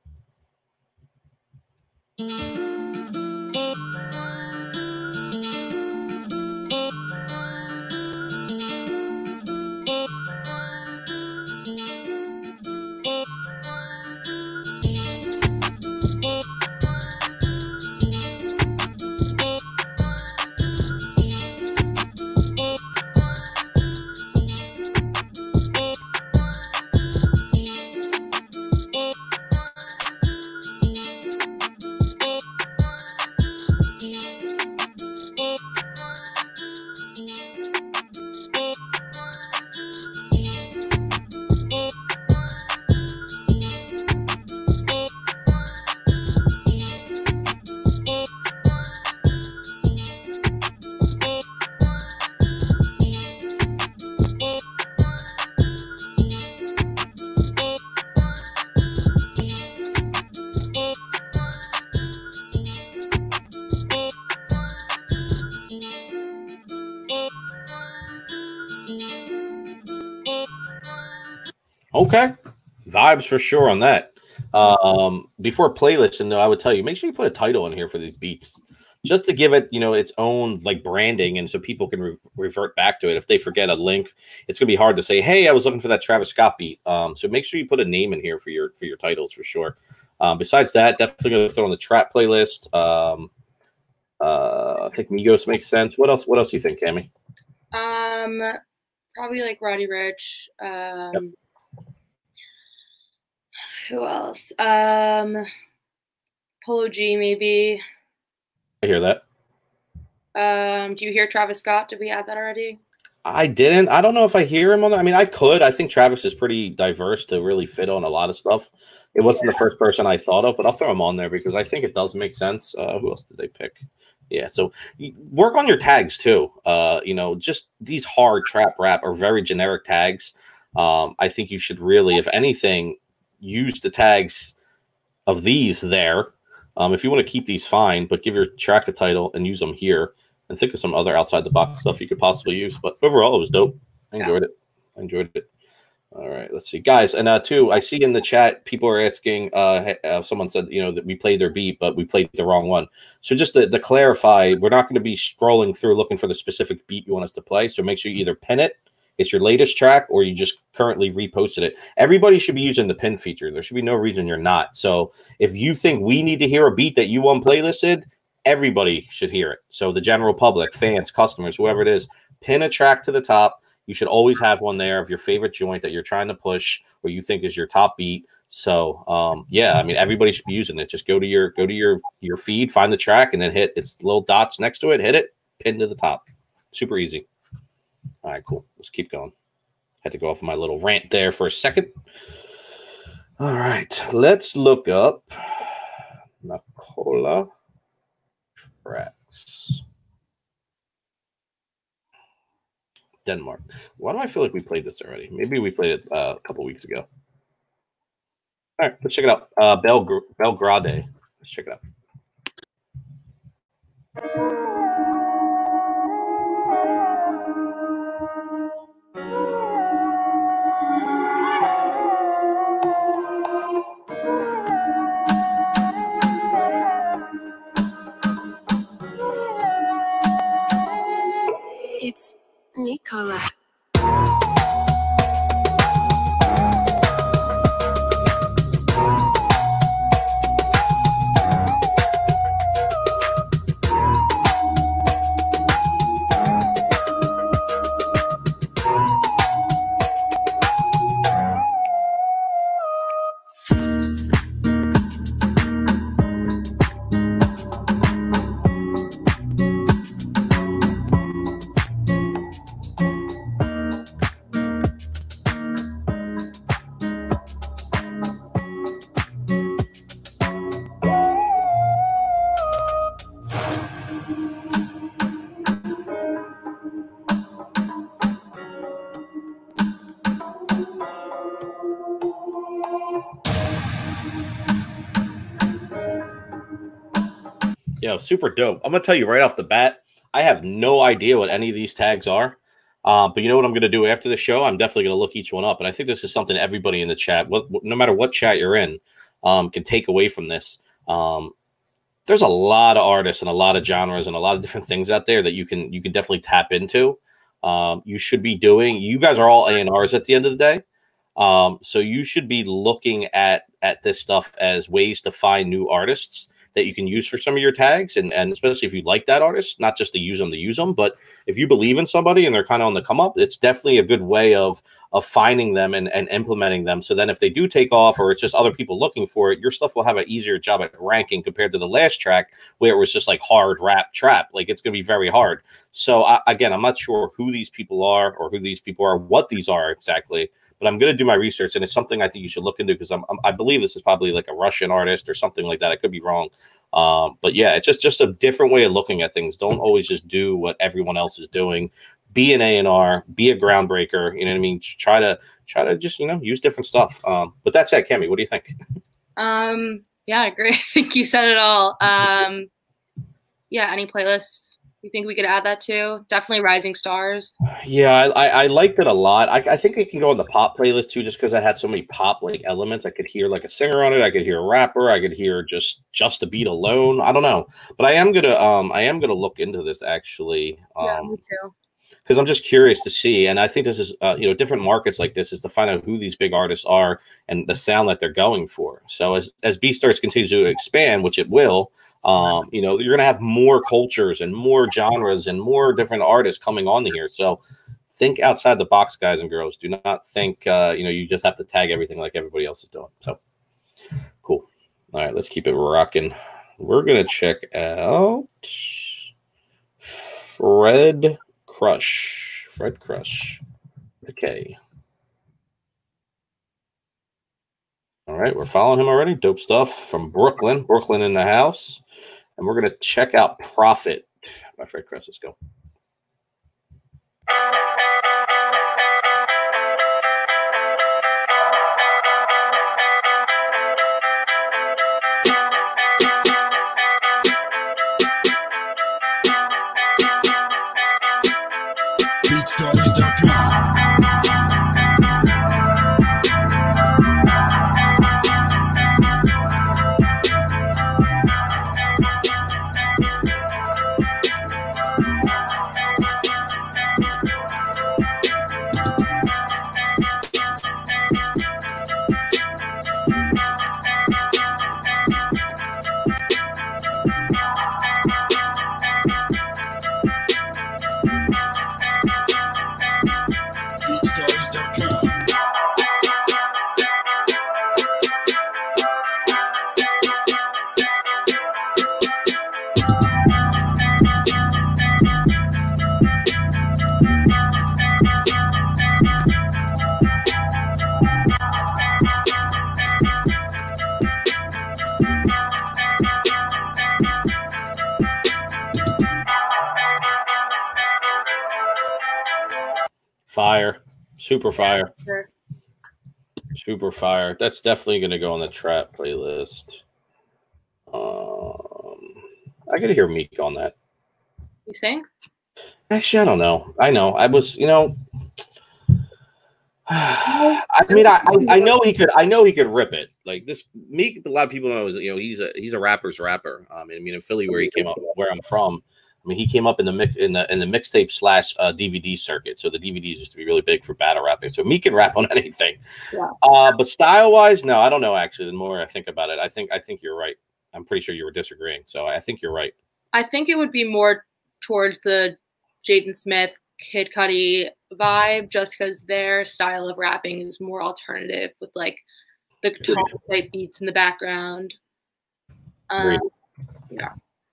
Okay, vibes for sure on that. Before playlist, and I would tell you, make sure you put a title in here for these beats, just to give it, its own like branding, and so people can revert back to it. If they forget a link, it's gonna be hard to say, "Hey, I was looking for that Travis Scott beat." So make sure you put a name in here for your titles for sure. Besides that, definitely gonna throw on the trap playlist. I think Migos makes sense. What else? What else do you think, Cammy? Probably like Roddy Ricch. Yep. Who else? Polo G, maybe. I hear that. Do you hear Travis Scott? Did we add that already? I didn't. I don't know if I hear him on that. I mean, I could. I think Travis is pretty diverse to really fit on a lot of stuff. It wasn't the first person I thought of, but I'll throw him on there because I think it does make sense. Who else did they pick? Yeah, so work on your tags too. Just these hard trap rap are very generic tags. I think you should really, if anything, use the tags of these there. If you want to keep these, fine, but give your track a title and use them here, and think of some other outside the box stuff you could possibly use. But overall, it was dope. I enjoyed it. All right, let's see, guys. And too, I see in the chat people are asking. Someone said that we played their beat, but we played the wrong one. So just to clarify, we're not going to be scrolling through looking for the specific beat you want us to play. So make sure you either pin it, it's your latest track, or you just currently reposted it. Everybody should be using the pin feature. There should be no reason you're not. So if you think we need to hear a beat that you want playlisted, everybody should hear it. So the general public, fans, customers, whoever it is, pin a track to the top. You should always have one there of your favorite joint that you're trying to push or you think is your top beat. So yeah, I mean, everybody should be using it. Just go to your feed, find the track, and then hit its little dots next to it, hit it, pin to the top. Super easy. All right, cool. Let's keep going. Had to go off of my little rant there for a second. All right, let's look up Nicola tracks. Denmark. Why do I feel like we played this already? Maybe we played it a couple weeks ago. All right, let's check it out. Belgrade. Let's check it out. It's Nicola. Yo, super dope. I'm gonna tell you right off the bat, I have no idea what any of these tags are. But you know what I'm gonna do after the show? I'm definitely gonna look each one up, and I think this is something everybody in the chat, no matter what chat you're in, can take away from this. There's a lot of artists and a lot of genres and a lot of different things out there that you can definitely tap into. You should be doing. You guys are all A&Rs at the end of the day, so you should be looking at this stuff as ways to find new artists that you can use for some of your tags, and especially if you like that artist, not just to use them, but if you believe in somebody and they're kind of on the come up, it's definitely a good way of finding them and implementing them. So then if they do take off, or it's just other people looking for it, your stuff will have an easier job at ranking compared to the last track where it was just like hard rap trap. Like, it's going to be very hard. So again, I'm not sure who these people are or who these people are, what these are exactly, but I'm going to do my research, and it's something I think you should look into, because I believe this is probably like a Russian artist or something like that. I could be wrong. But yeah, it's just a different way of looking at things. Don't always just do what everyone else is doing. Be an A&R, be a groundbreaker. You know what I mean? Try to just, use different stuff. But that said, Cammy, what do you think? Yeah, I agree. I think you said it all. Yeah, any playlists you think we could add that to? Definitely Rising Stars. Yeah, I liked it a lot. I think it can go on the pop playlist too, just because I had so many pop like elements. I could hear like a singer on it. I could hear a rapper. I could hear just a beat alone. I don't know, but I am gonna look into this actually. Yeah, me too. Because I'm just curious to see, and I think this is different markets like this is to find out who these big artists are and the sound that they're going for. So as BeatStars continues to expand, which it will. You're going to have more cultures and more genres and more different artists coming on here. So think outside the box, guys and girls. Do not think, you just have to tag everything like everybody else is doing. So cool. All right, let's keep it rocking. We're going to check out Fred Crush. Okay. All right, we're following him already. Dope stuff from Brooklyn. Brooklyn in the house. And we're going to check out Profit by Fred Crush. Let's go. BeatStars.com. Fire. Super fire. Sure. Super fire. That's definitely going to go on the trap playlist. I could hear Meek on that. You think? Actually, I don't know. I know. I was, I mean, I know he could. I know he could rip it. Like this, Meek. A lot of people know is he's a rapper's rapper. I mean, in Philly, where he came up, where I'm from. I mean, he came up in the mixtape / DVD circuit. So the DVDs used to be really big for battle rapping. So Meek can rap on anything. Yeah. But style wise, no, I don't know. Actually, the more I think about it, I think you're right. I'm pretty sure you were disagreeing. So I think you're right. I think it would be more towards the Jaden Smith, Kid Cudi vibe, just because their style of rapping is more alternative with like the guitar type beats in the background. Yeah.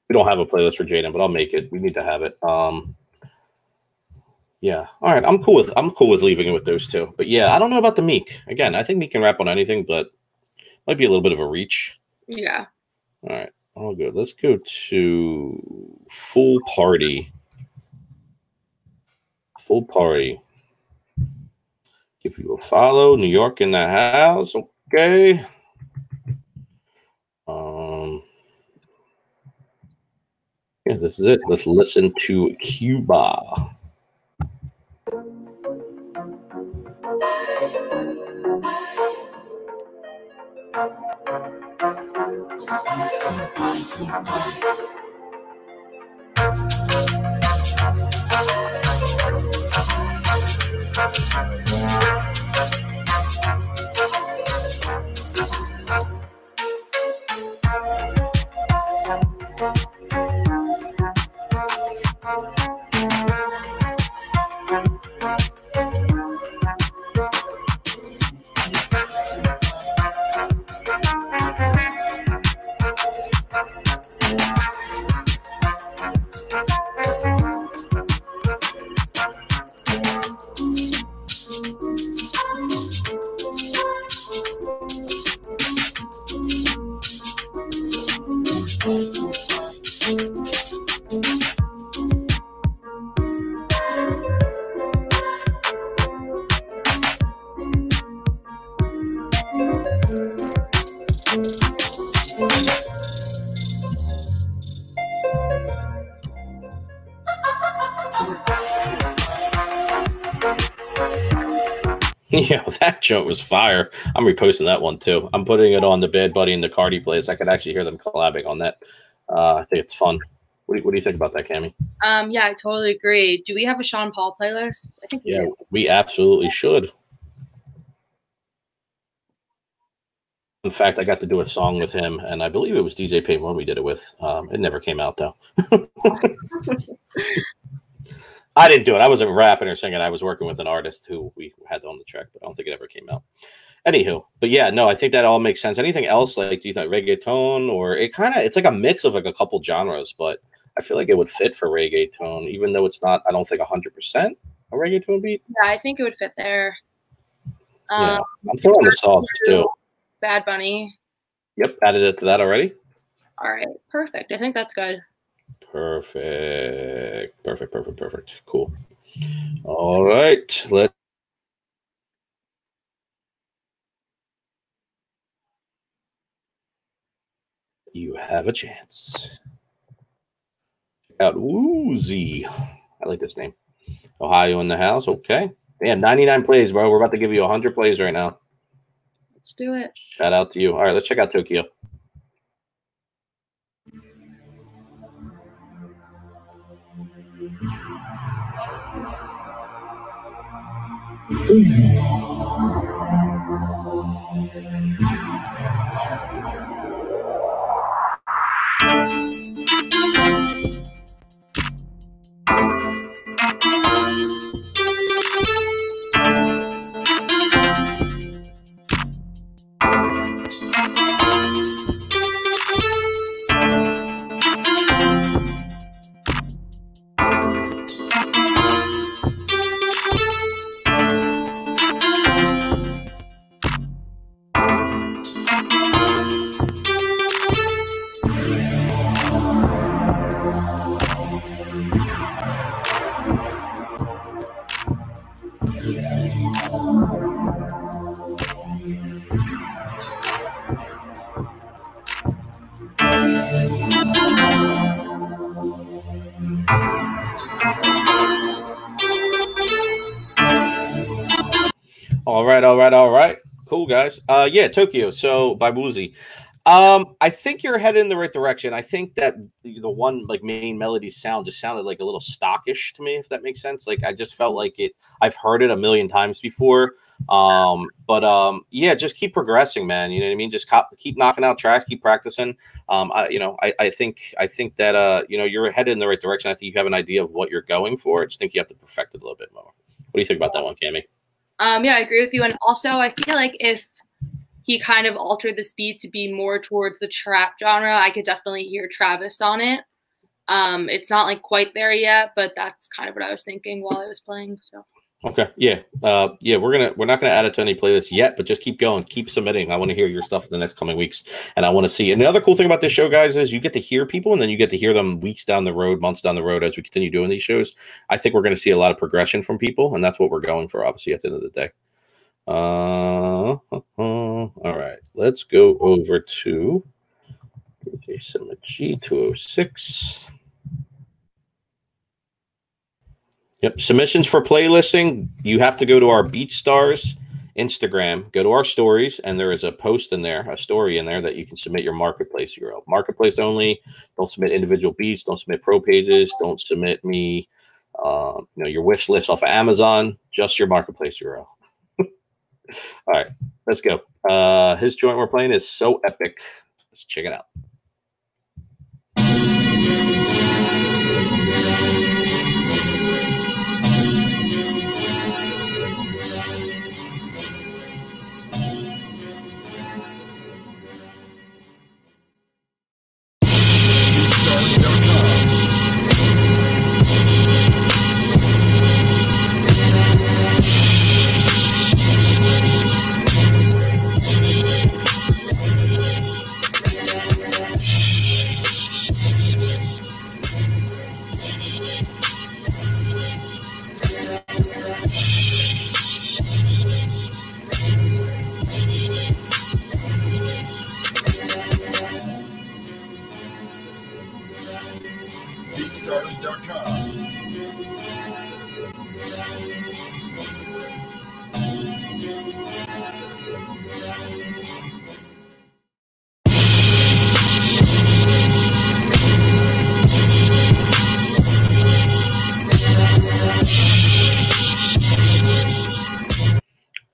We don't have a playlist for Jaden, but I'll make it. We need to have it. Yeah. All right. I'm cool with leaving it with those two. But yeah, I don't know about the Meek. Again, I think Meek can rap on anything, but might be a little bit of a reach. Yeah. All right. All good. Let's go to Full Party. Full Party. Give you a follow. New York in the house. Okay. Yeah, this is it. Let's listen to Cuba. Yeah, that joke was fire. I'm reposting that one too. I'm putting it on the Bad Buddy and the Cardi plays. I could actually hear them collabing on that. I think it's fun. What do you think about that, Cammy? Yeah, I totally agree. Do we have a Sean Paul playlist? I think we do. We absolutely should. In fact, I got to do a song with him, and I believe it was DJ Payne when we did it with. It never came out though. I didn't do it. I wasn't rapping or singing. I was working with an artist who we had on the track, but I don't think it ever came out. Anywho, but yeah, no, I think that all makes sense. Anything else, like, do you think reggaeton, or it's like a mix of like a couple genres, but I feel like it would fit for reggaeton, even though it's not, I don't think 100% a reggaeton beat. Yeah, I think it would fit there. Yeah, I'm throwing the songs too. Bad Bunny. Yep, added it to that already. All right, perfect. I think that's good. Perfect. Cool. All right, you have a chance. Check out Woozy. I like this name. Ohio in the house. Okay. Damn, 99 plays, bro. We're about to give you 100 plays right now. Let's do it. Shout out to you. All right, let's check out Tokyo. All right. Cool, guys. Yeah, Tokyo. So by Woozy. I think you're headed in the right direction. I think that the one like main melody sound just sounded like a little stockish to me, if that makes sense. Like I just felt like it. I've heard it a million times before. Yeah, just keep progressing, man. You know what I mean? Just keep knocking out tracks, keep practicing. I think that you're headed in the right direction. I think you have an idea of what you're going for. I just think you have to perfect it a little bit more. What do you think about that one, Cammy? Yeah, I agree with you. And also, I feel like if he kind of altered the speed to be more towards the trap genre, I could definitely hear Travis on it. It's not like quite there yet, but that's kind of what I was thinking while I was playing. So okay, yeah, we're not gonna add it to any playlist yet, but just keep going, keep submitting. I want to hear your stuff in the next coming weeks, and I want to see. And the other cool thing about this show, guys, is you get to hear people, and then you get to hear them weeks down the road, months down the road as we continue doing these shows. I think we're going to see a lot of progression from people, and that's what we're going for, obviously, at the end of the day. All right, let's go over to Jason G 206. Yep. Submissions for playlisting, you have to go to our BeatStars Instagram, go to our stories, and there is a post in there, a story in there that you can submit your marketplace URL. Marketplace only. Don't submit individual beats. Don't submit pro pages. Don't submit me, your wish list off of Amazon. Just your marketplace URL. All right, let's go. His joint we're playing is So Epic. Let's check it out.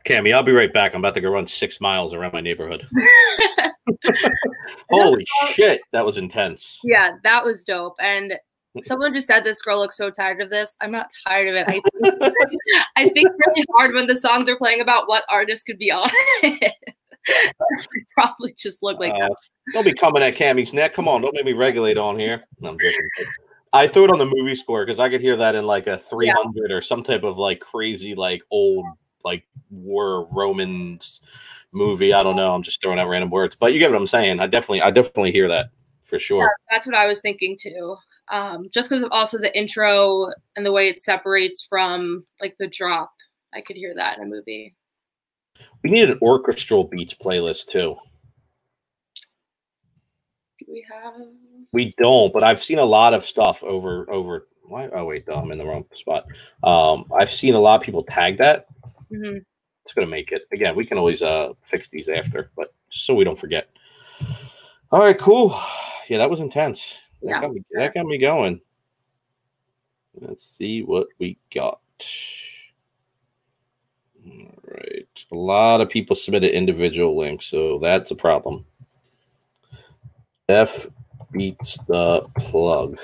Cammy, I'll be right back. I'm about to go run 6 miles around my neighborhood. Holy shit, that was intense. Yeah, that was dope. And someone just said this girl looks so tired of this. I'm not tired of it. I think really hard when the songs are playing about what artist could be on it. Probably just look like that. Don't be coming at Cammy's neck. Come on, don't make me regulate on here. No, I'm joking. I threw it on the movie score because I could hear that in like a 300 or some type of like crazy like old like war Romans movie. I don't know. I'm just throwing out random words, but you get what I'm saying. I definitely hear that for sure. Yeah, that's what I was thinking too. Just because of also the intro and the way it separates from like the drop, I could hear that in a movie. We need an orchestral beats playlist too. Do we have? We don't, but I've seen a lot of stuff over. Why? Oh wait, no, I'm in the wrong spot. I've seen a lot of people tag that. Mm-hmm. It's gonna make it. Again, we can always fix these after, but just so we don't forget. All right, cool. Yeah, that was intense. Yeah. That got me going. Let's see what we got. All right. A lot of people submitted individual links, so that's a problem. F beats the plug.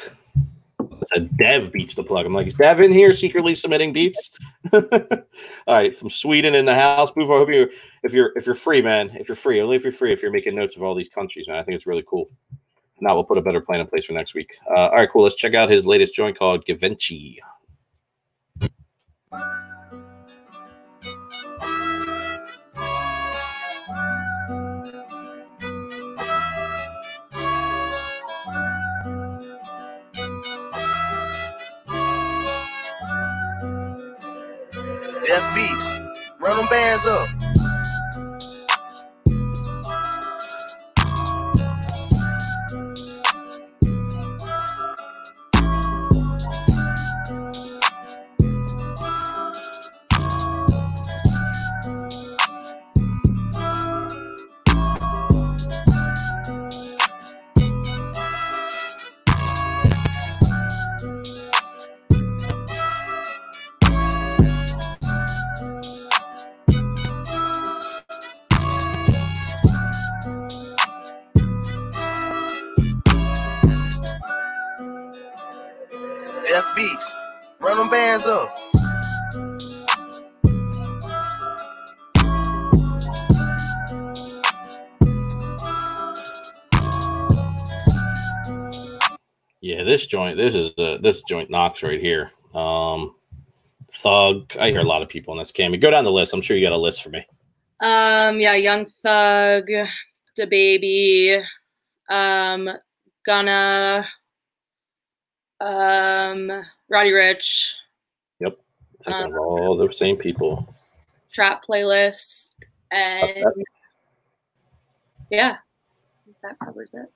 I said Dev beats the plug. I'm like, is Dev in here secretly submitting beats? All right, from Sweden in the house. Boof, I hope you, if you're free, man. If you're free, only if you're free. If you're making notes of all these countries, man, I think it's really cool. Now we'll put a better plan in place for next week. All right, cool. Let's check out his latest joint called Givenchy. Death Beats, run them bands up. Death Beats, run them bands up. Yeah, this joint knocks right here. Thug. I hear a lot of people on this. Cammy, go down the list. I'm sure you got a list for me. Yeah, Young Thug, DaBaby, Gunna, Roddy Ricch. Yep. Thinking of all the same people. Trap playlist, and yeah, that covers it.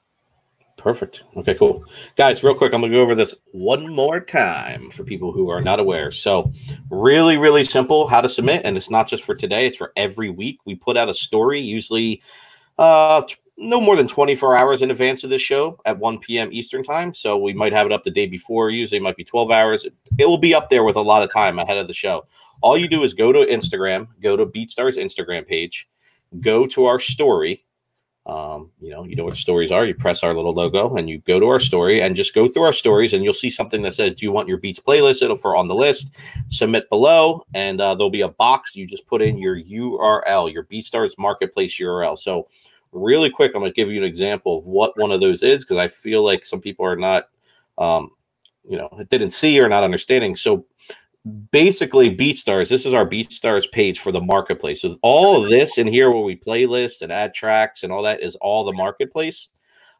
Perfect. Okay, cool. Guys, real quick, I'm going to go over this one more time for people who are not aware. So really, really simple how to submit. And it's not just for today. It's for every week. We put out a story, usually no more than 24 hours in advance of this show at 1 p.m. Eastern time. So we might have it up the day before. Usually it might be 12 hours. It will be up there with a lot of time ahead of the show. All you do is go to Instagram, go to BeatStars Instagram page, go to our story. You know what stories are. You press our little logo and you go to our story and just go through our stories, and you'll see something that says, do you want your Beats playlist? It'll for on the list. Submit below, and there'll be a box. You just put in your URL, your BeatStars Marketplace URL. So really quick, I'm going to give you an example of what one of those is, because I feel like some people are not, didn't see or not understanding. So basically, BeatStars, this is our BeatStars page for the marketplace. So all of this in here where we playlist and add tracks and all that is all the marketplace.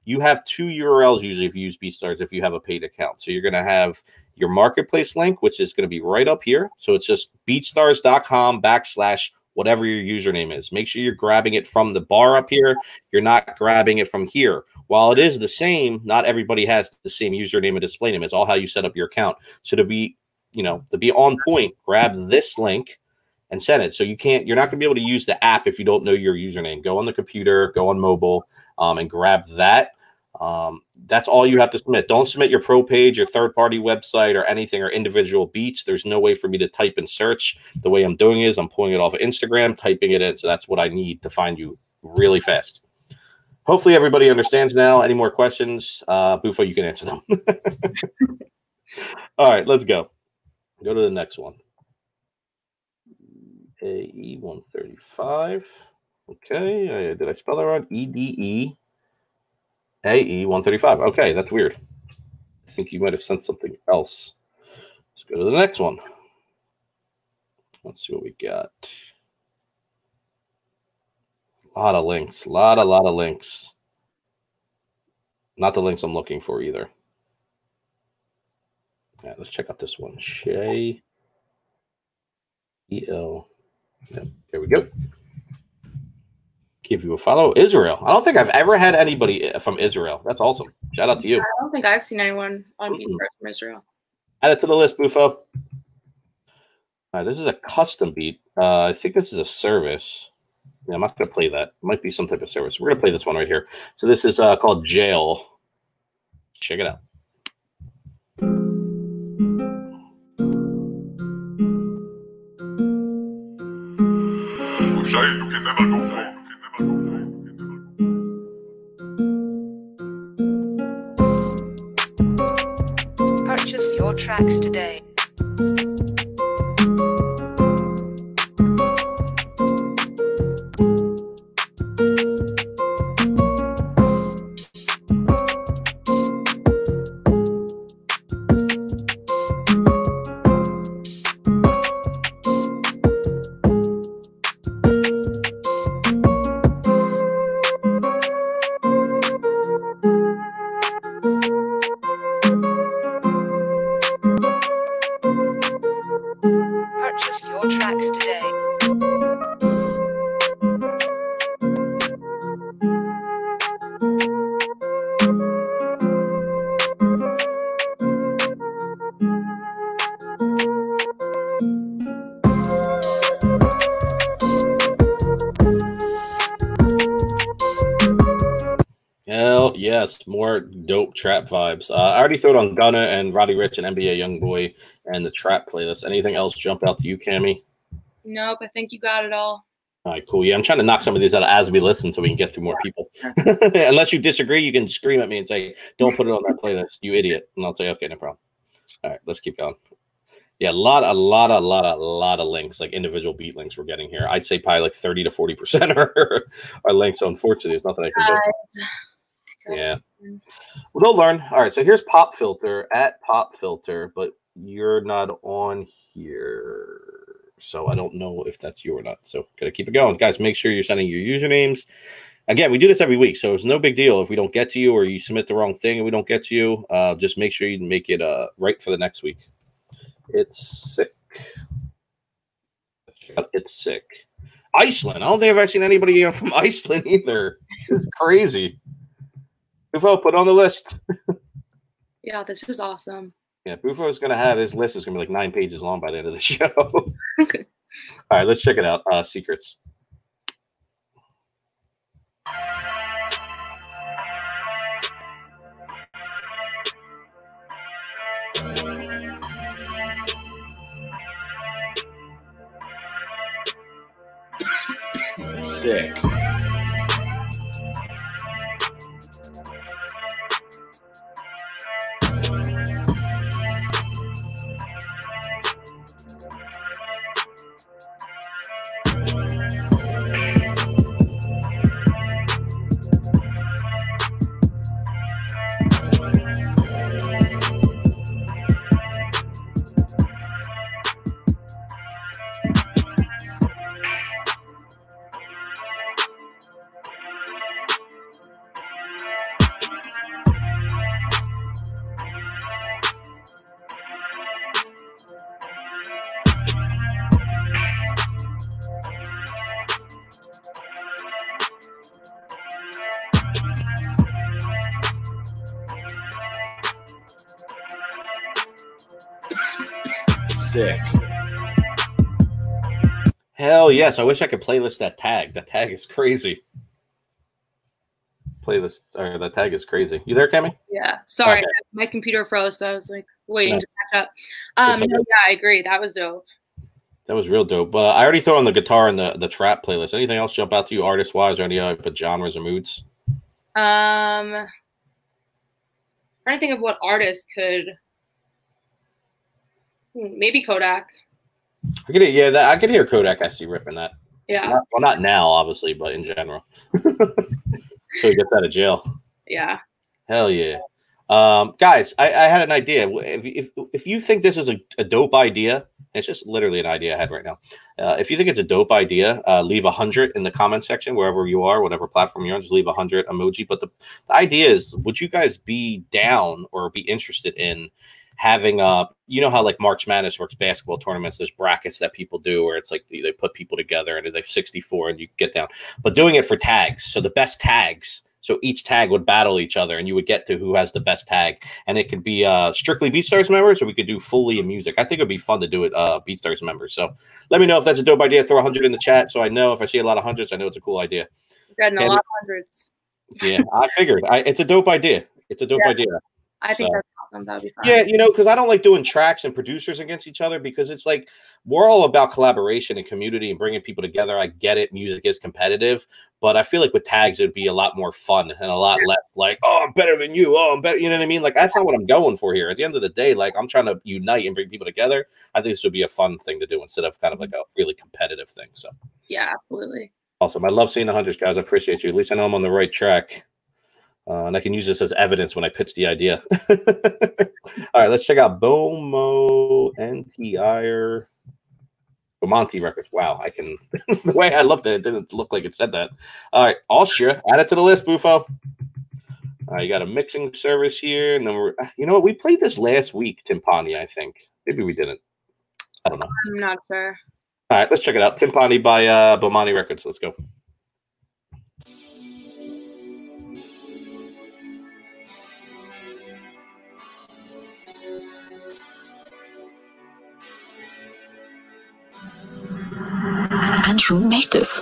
You have two URLs usually if you use BeatStars if you have a paid account. So you're going to have your marketplace link, which is going to be right up here. So it's just beatstars.com/whatever your username is. Make sure you're grabbing it from the bar up here. You're not grabbing it from here. While it is the same, not everybody has the same username and display name. It's all how you set up your account. So to be on point, grab this link and send it. So you're not going to be able to use the app if you don't know your username. Go on the computer, go on mobile, and grab that. That's all you have to submit. Don't submit your pro page, your third-party website, or anything, or individual beats. There's no way for me to type and search. The way I'm doing it is I'm pulling it off of Instagram, typing it in. So that's what I need to find you really fast. Hopefully everybody understands now. Any more questions? Bufo, you can answer them. All right, let's go. Go to the next one. AE 135. Okay, did I spell that wrong? EDE AE 135. Okay, that's weird. I think you might have sent something else. Let's go to the next one. Let's see what we got. A lot of links. A lot of links. Not the links I'm looking for either. Yeah, let's check out this one. Shay EL. Yep, there we go. Give you a follow. Israel. I don't think I've ever had anybody from Israel. That's awesome. Shout out to you. I don't think I've seen anyone on Beat from Israel. Add it to the list, Bufo. All right, this is a custom beat. I think this is a service. Yeah, I'm not going to play that. It might be some type of service. We're going to play this one right here. So this is called Jail. Check it out. Purchase your tracks today. Purchase your tracks today. Hell yes, more dope trap vibes. I already threw it on Gunna and Roddy Ricch and NBA Youngboy and the trap playlist. Anything else jump out to you, Cammy? Nope, I think you got it all. All right, cool. Yeah, I'm trying to knock some of these out as we listen so we can get through more people. Unless you disagree, you can scream at me and say, don't put it on that playlist, you idiot. And I'll say, okay, no problem. All right, let's keep going. Yeah, a lot of links, like individual beat links we're getting here. I'd say probably like 30 to 40% are links. So unfortunately, there's nothing I can do. Yeah. Well, they'll learn. All right, so here's Pop Filter at Pop Filter, but you're not on here. So I don't know if that's you or not. So gotta keep it going. Guys, make sure you're sending your usernames. Again, we do this every week, so it's no big deal if we don't get to you or you submit the wrong thing and we don't get to you. Just make sure you make it right for the next week. It's sick. It's sick. Iceland. I don't think I've ever seen anybody from Iceland either. It's crazy. Bufo, put on the list. Yeah, this is awesome. Yeah, Bufo is going to have his list is going to be like 9 pages long by the end of the show. All right, let's check it out. Secrets. Sick. Sick. Hell yes. I wish I could playlist that tag. That tag is crazy. Playlist, or that tag is crazy. You there, Cammy? Yeah. Sorry, Okay. my computer froze, so I was like waiting No. to catch up. It's No, okay. yeah, I agree. That was dope. That was real dope. But I already throw on the guitar and the trap playlist. Anything else jump out to you artist wise or any other genres or moods? Trying to think of what artist could. Maybe Kodak. I could hear, yeah, I could hear Kodak actually ripping that. Yeah. Well, not now, obviously, but in general. So he gets out of jail. Yeah. Hell yeah. Guys, I had an idea. If you think this is a dope idea, and it's just literally an idea I had right now. If you think it's a dope idea, leave 100 in the comment section wherever you are, whatever platform you're on. Just leave 100 emoji. But the idea is, would you guys be down or be interested in having you know how like March Madness works, basketball tournaments, there's brackets that people do where it's like they put people together and they have 64 and you get down, but doing it for tags. So the best tags. So each tag would battle each other, and you would get to who has the best tag. And it could be strictly BeatStars members, or we could do fully in music. I think it'd be fun to do it BeatStars members. So let me know if that's a dope idea. Throw 100 in the chat, so I know if I see a lot of hundreds, I know it's a cool idea. We're getting a lot of hundreds. Yeah, I figured. It's a dope idea. It's a dope idea. I think that's awesome. That would be fun. Yeah, you know, because I don't like doing tracks and producers against each other because it's like we're all about collaboration and community and bringing people together. I get it. Music is competitive, but I feel like with tags, it would be a lot more fun and a lot less like, oh, I'm better than you. Oh, I'm better. You know what I mean? Like, that's not what I'm going for here. At the end of the day, like, I'm trying to unite and bring people together. I think this would be a fun thing to do instead of kind of like a really competitive thing. So, yeah, absolutely. awesome. I love seeing the hundreds, guys. I appreciate you. At least I know I'm on the right track. And I can use this as evidence when I pitch the idea. All right, let's check out Bomo NTIR Bomonti Records. Wow, I can. The way I looked at it didn't look like it said that. All right, Austria, add it to the list, Bufo. All right, you got a mixing service here. You know what? We played this last week, Timpani, I think. Maybe we didn't. I don't know. I'm not sure. All right, let's check it out. Timpani by Bomani Records. Let's go. And you made this.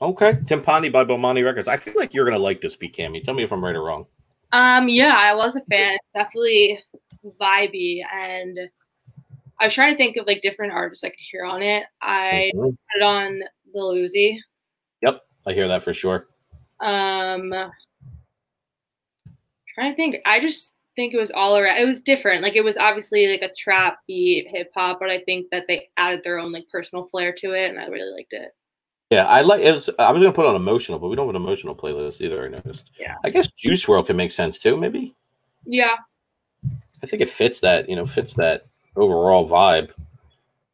Okay, Timpani by Bomani Records. I feel like you're gonna like this beat, Cammy. Tell me if I'm right or wrong. Yeah, I was a fan. It's definitely vibey, and I was trying to think of like different artists I could hear on it. I put it on the Luzi. Yep, I hear that for sure. Trying to think. I just think it was all around. It was different. Like, it was obviously like a trap beat, hip hop, but I think that they added their own like personal flair to it, and I really liked it. Yeah, I was gonna put on emotional, but we don't have an emotional playlist either. I noticed. Yeah. I guess Juice WRLD can make sense too. Maybe. Yeah. I think it fits that. Fits that overall vibe.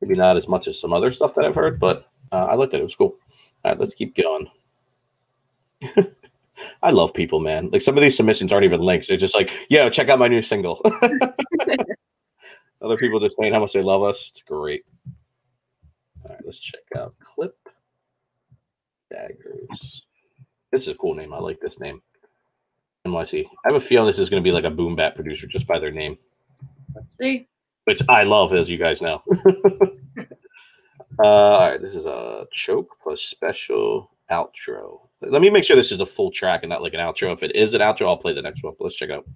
Maybe not as much as some other stuff that I've heard, but I liked it. It was cool. All right, let's keep going. I love people, man. Like, some of these submissions aren't even links. They're just like, yo, check out my new single. Other people just saying how much they love us. It's great. All right, let's check out Clip Daggers. This is a cool name. I like this name. NYC. I have a feeling this is going to be like a boom bap producer just by their name. Let's see. Which I love, as you guys know. All right, this is a choke plus special outro. Let me make sure this is a full track and not like an outro. If it is an outro, I'll play the next one. But let's check it out.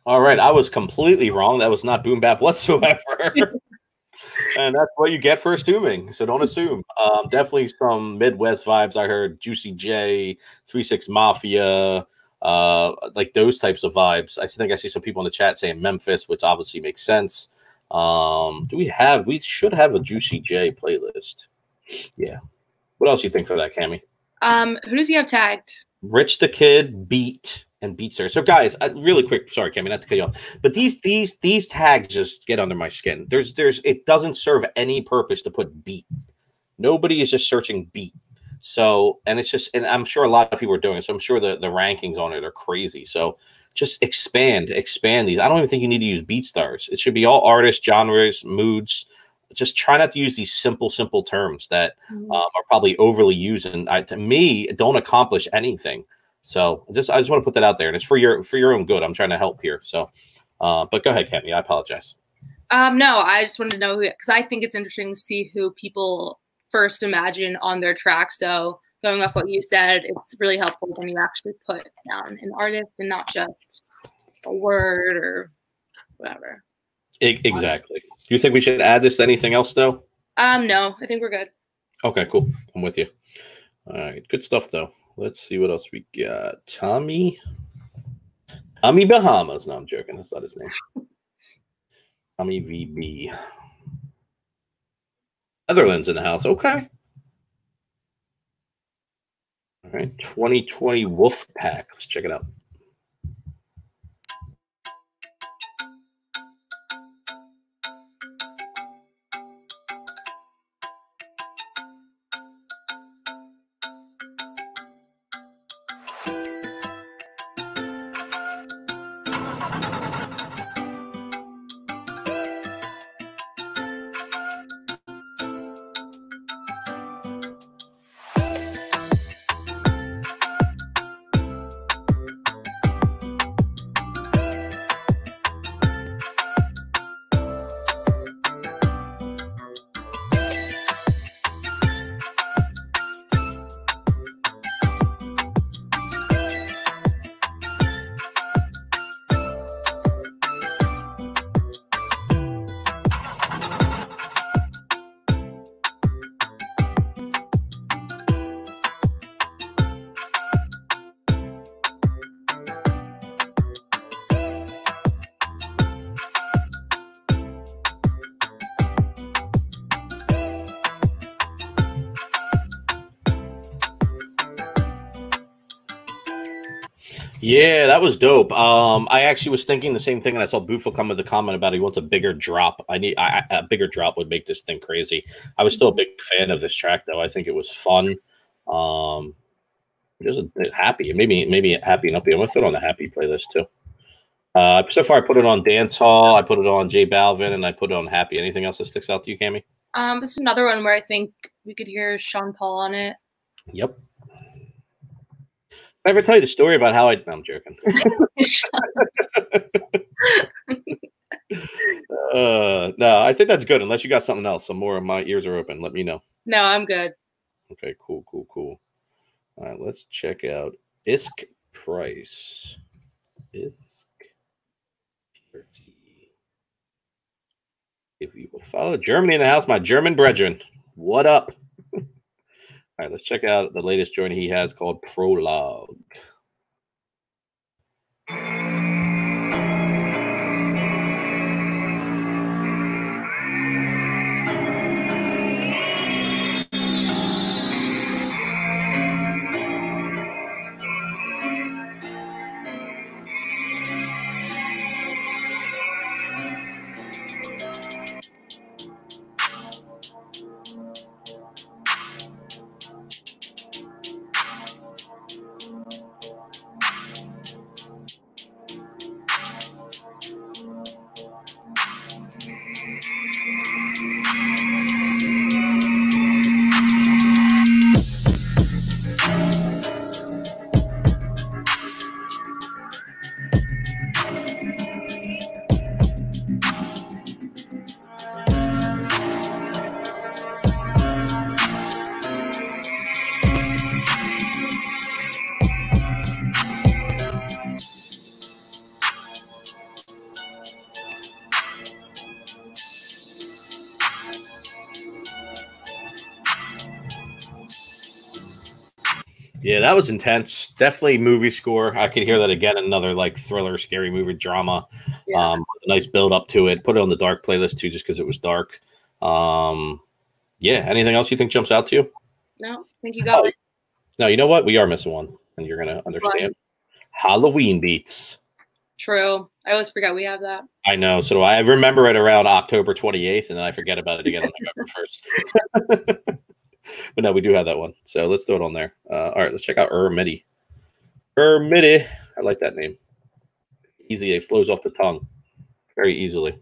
All right, I was completely wrong. That was not boom bap whatsoever. And that's what you get for assuming. So don't assume. Definitely some Midwest vibes. I heard Juicy J, 3-6 Mafia, like those types of vibes. I think I see some people in the chat saying Memphis, which obviously makes sense. We should have a Juicy J playlist. Yeah. What else do you think for that, Cammy? Who does he have tagged? Rich the Kid, Beat, and Beatster. So guys, really quick, sorry, Cammy, not to cut you off, but these tags just get under my skin. It doesn't serve any purpose to put beat. Nobody is just searching beat. So, and I'm sure a lot of people are doing it. So I'm sure the rankings on it are crazy. So just expand these. I don't even think you need to use BeatStars. It should be all artists, genres, moods. Just try not to use these simple terms that are probably overly used and to me don't accomplish anything. So I just want to put that out there, and it's for your own good. I'm trying to help here. So, but go ahead, Cammy. I apologize. No, I just wanted to know who, because I think it's interesting to see who people first imagine on their track. So going off what you said, it's really helpful when you actually put down an artist and not just a word or whatever. Exactly. Do you think we should add this to anything else, though? No, I think we're good. Okay, cool. I'm with you. All right, good stuff, though. Let's see what else we got. Tommy Bahamas. No, I'm joking. That's not his name. Tommy VB. Netherlands in the house. Okay. All right. 2020 Wolf Pack. Let's check it out. Yeah, that was dope. I actually was thinking the same thing, and I saw Buffo come with the comment about he wants a bigger drop. A bigger drop would make this thing crazy. I was still a big fan of this track, though. I think it was fun. It was a bit happy, maybe happy and upbeat. I'm gonna throw it on the happy playlist too. So far, I put it on Dance Hall, I put it on J Balvin, and I put it on Happy. Anything else that sticks out to you, Cammy? This is another one where I think we could hear Sean Paul on it. Yep. I ever tell you the story about how no, I'm joking. No, I think that's good. Unless you got something else, some more of my ears are open. Let me know. No, I'm good. Okay, cool. All right, let's check out Isk Price. Isk. If you will follow Germany in the house, my German brethren. What up? All right, let's check out the latest joint he has called Prologue. Yeah, that was intense. Definitely movie score. I could hear that again. Another like thriller, scary movie drama. Yeah. A nice build up to it. Put it on the dark playlist too, just because it was dark. Yeah. Anything else you think jumps out to you? No, I think you got it. No, you know what? We are missing one, and you're gonna understand. Halloween Beats. True. I always forget we have that. I know. So I remember it around October 28th, and then I forget about it again on November 1st. But no, we do have that one. So let's throw it on there. All right, let's check out Midi. Midi. I like that name. Easy. It flows off the tongue very easily.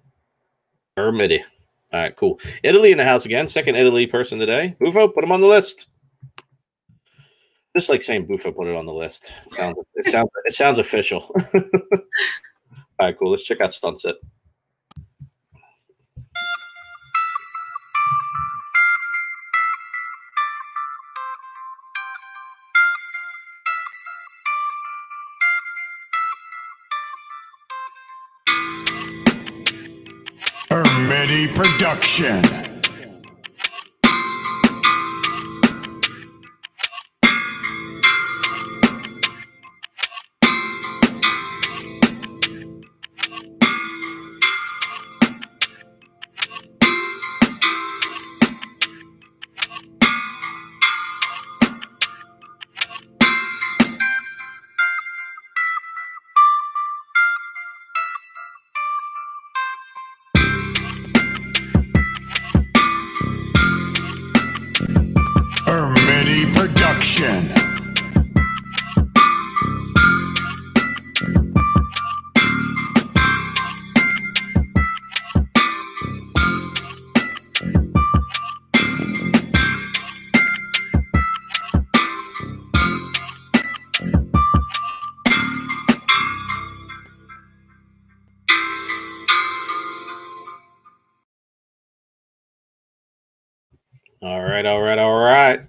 Midi. All right, cool. Italy in the house again. Second Italy person today. Buffo, put him on the list. Just like saying Buffo put it on the list. It sounds official. All right, cool. Let's check out Stunset. Midi Production. Production. All right.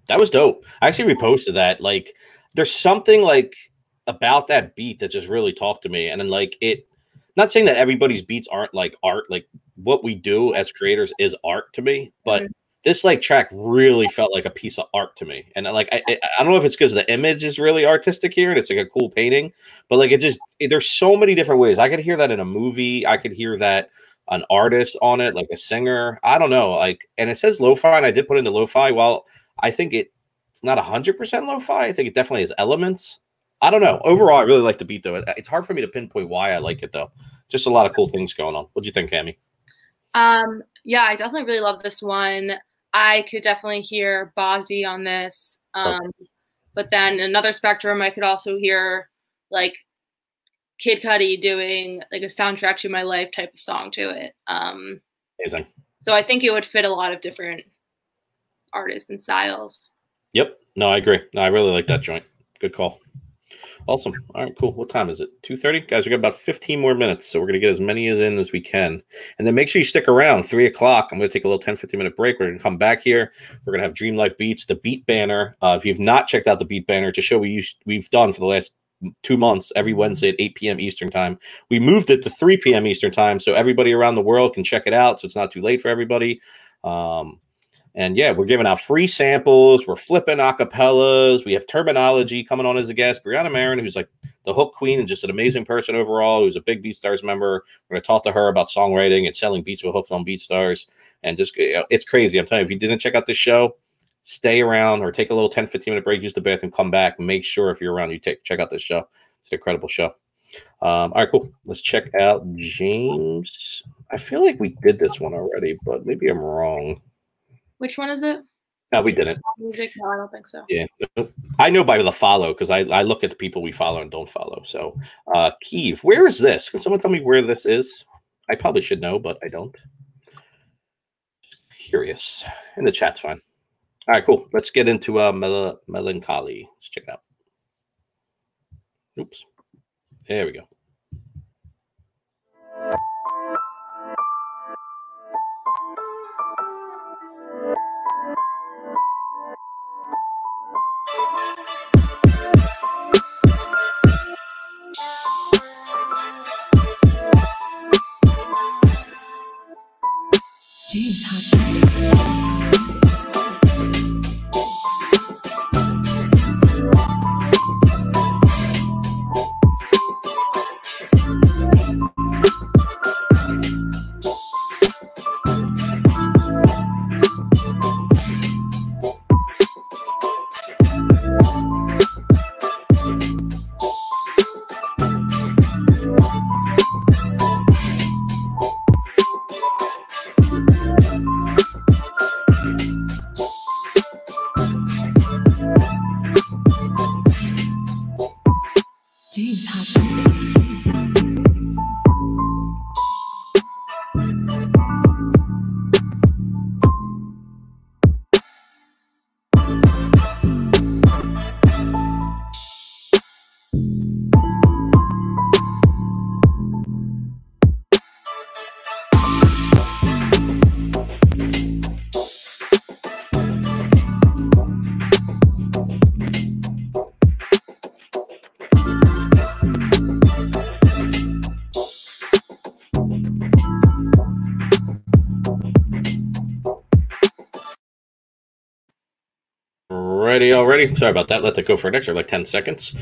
That was dope. I actually reposted that. Like, there's something like about that beat that just really talked to me. And then like not saying that everybody's beats aren't like art, like what we do as creators is art to me, but this like track really felt like a piece of art to me. And like, I don't know if it's because the image is really artistic here and it's like a cool painting, but like there's so many different ways. I could hear that in a movie. I could hear that an artist on it, like a singer. I don't know. Like, and it says lo-fi, and I did put into lo-fi. While I think it's not 100% lo-fi, I think it definitely has elements. I don't know. Overall, I really like the beat, though. It's hard for me to pinpoint why I like it, though. Just a lot of cool things going on. What'd you think, Cammy? Yeah, I definitely really love this one. I could definitely hear Bozzy on this. But then another spectrum, I could also hear like Kid Cudi doing like a soundtrack to my life type of song to it. Amazing. So I think it would fit a lot of different artists and styles. Yep. No, I agree. No, I really like that joint. Good call. Awesome. All right, cool. What time is it? 2:30? Guys, we got about 15 more minutes, so we're going to get as many in as we can. And then make sure you stick around. 3 o'clock, I'm going to take a little 10, 15-minute break. We're going to come back here. We're going to have Dream Life Beats, the Beat Banner. If you've not checked out the Beat Banner, it's a show we've done for the last 2 months, every Wednesday at 8 p.m. Eastern Time. We moved it to 3 p.m. Eastern Time, so everybody around the world can check it out, so it's not too late for everybody. And yeah, we're giving out free samples. We're flipping acapellas. We have Terminology coming on as a guest. Brianna Marin, who's like the hook queen and just an amazing person overall, who's a big BeatStars member. We're going to talk to her about songwriting and selling beats with hooks on BeatStars. And just, it's crazy. I'm telling you, if you didn't check out this show, stay around or take a little 10, 15-minute break, use the bathroom, come back. Make sure if you're around, you check out this show. It's an incredible show. All right, cool. Let's check out James. I feel like we did this one already, but maybe I'm wrong. Which one is it? No, we didn't. Music? No, I don't think so. Yeah. I know by the follow because I look at the people we follow and don't follow. So, Keeve, where is this? Can someone tell me where this is? I probably should know, but I don't. Curious. In the chat's fine. All right, cool. Let's get into Mellow Melancholy. Let's check it out. Oops. There we go. James Hot. James Hot. Already. Sorry about that. Let that go for an extra like 10 seconds.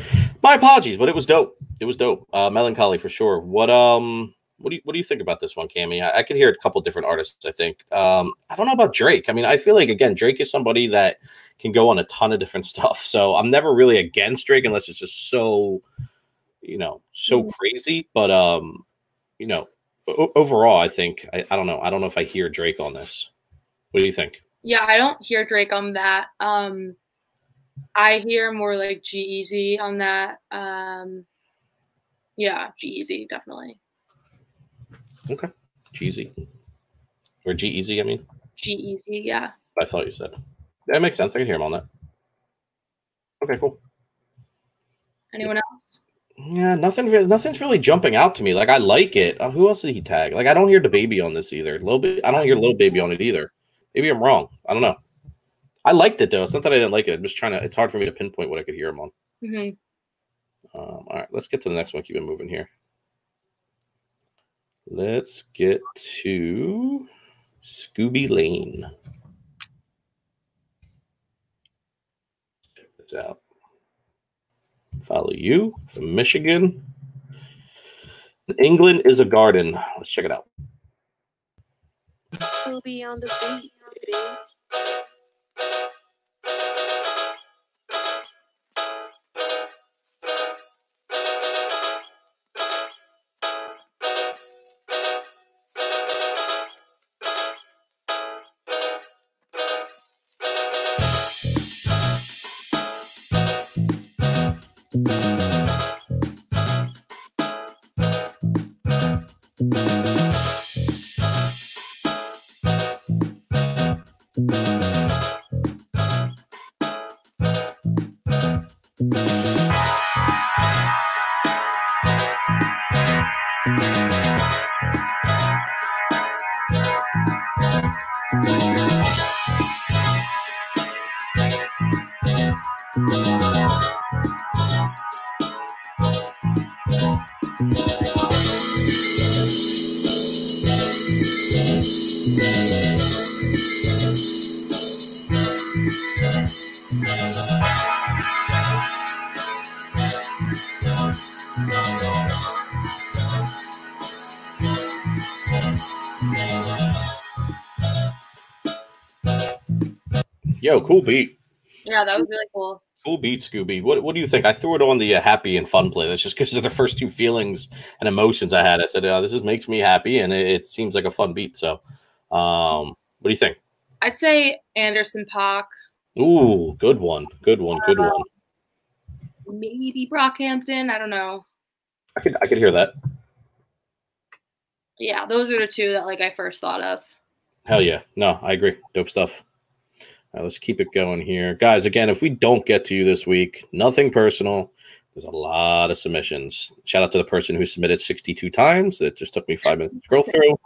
My apologies, but it was dope. It was dope. Melancholy for sure. What do you think about this one, Cammy? I could hear a couple different artists, I think. I don't know about Drake. I mean, I feel like again, Drake is somebody that can go on a ton of different stuff. So I'm never really against Drake unless it's just so, so crazy. But overall, I think I don't know. I don't know if I hear Drake on this. What do you think? Yeah, I don't hear Drake on that. I hear more like G-Eazy on that. Yeah, G-Eazy, definitely. Okay. G-Eazy. Or G-Eazy, I mean? G-Eazy, yeah. I thought you said. That makes sense. I can hear him on that. Okay, cool. Anyone else? Yeah, nothing's really jumping out to me. Like, I like it. Who else did he tag? Like, I don't hear the baby on this either. I don't hear Lil Baby on it either. Maybe I'm wrong. I don't know. I liked it, though. It's not that I didn't like it. I'm just trying to – it's hard for me to pinpoint what I could hear him on. Mm-hmm. All right, let's get to the next one. Keep it moving here. Let's get to Scooby Lane. Check this out. Follow you from Michigan. England is a garden. Let's check it out. Scooby on the beat, bitch. Yo, cool beat. Yeah, that was really cool. Cool beat, Scooby. What do you think? I threw it on the happy and fun playlist just because of the first two feelings and emotions I had. I said, this makes me happy, and it seems like a fun beat. So, what do you think? I'd say Anderson .Paak. Ooh, good one. Good one. Good one. Maybe Brockhampton. I don't know. I could hear that. Yeah, those are the two that I first thought of. Hell yeah. No, I agree. Dope stuff. All right, let's keep it going here. Guys, again, if we don't get to you this week, nothing personal. There's a lot of submissions. Shout out to the person who submitted 62 times. It just took me 5 minutes to scroll through.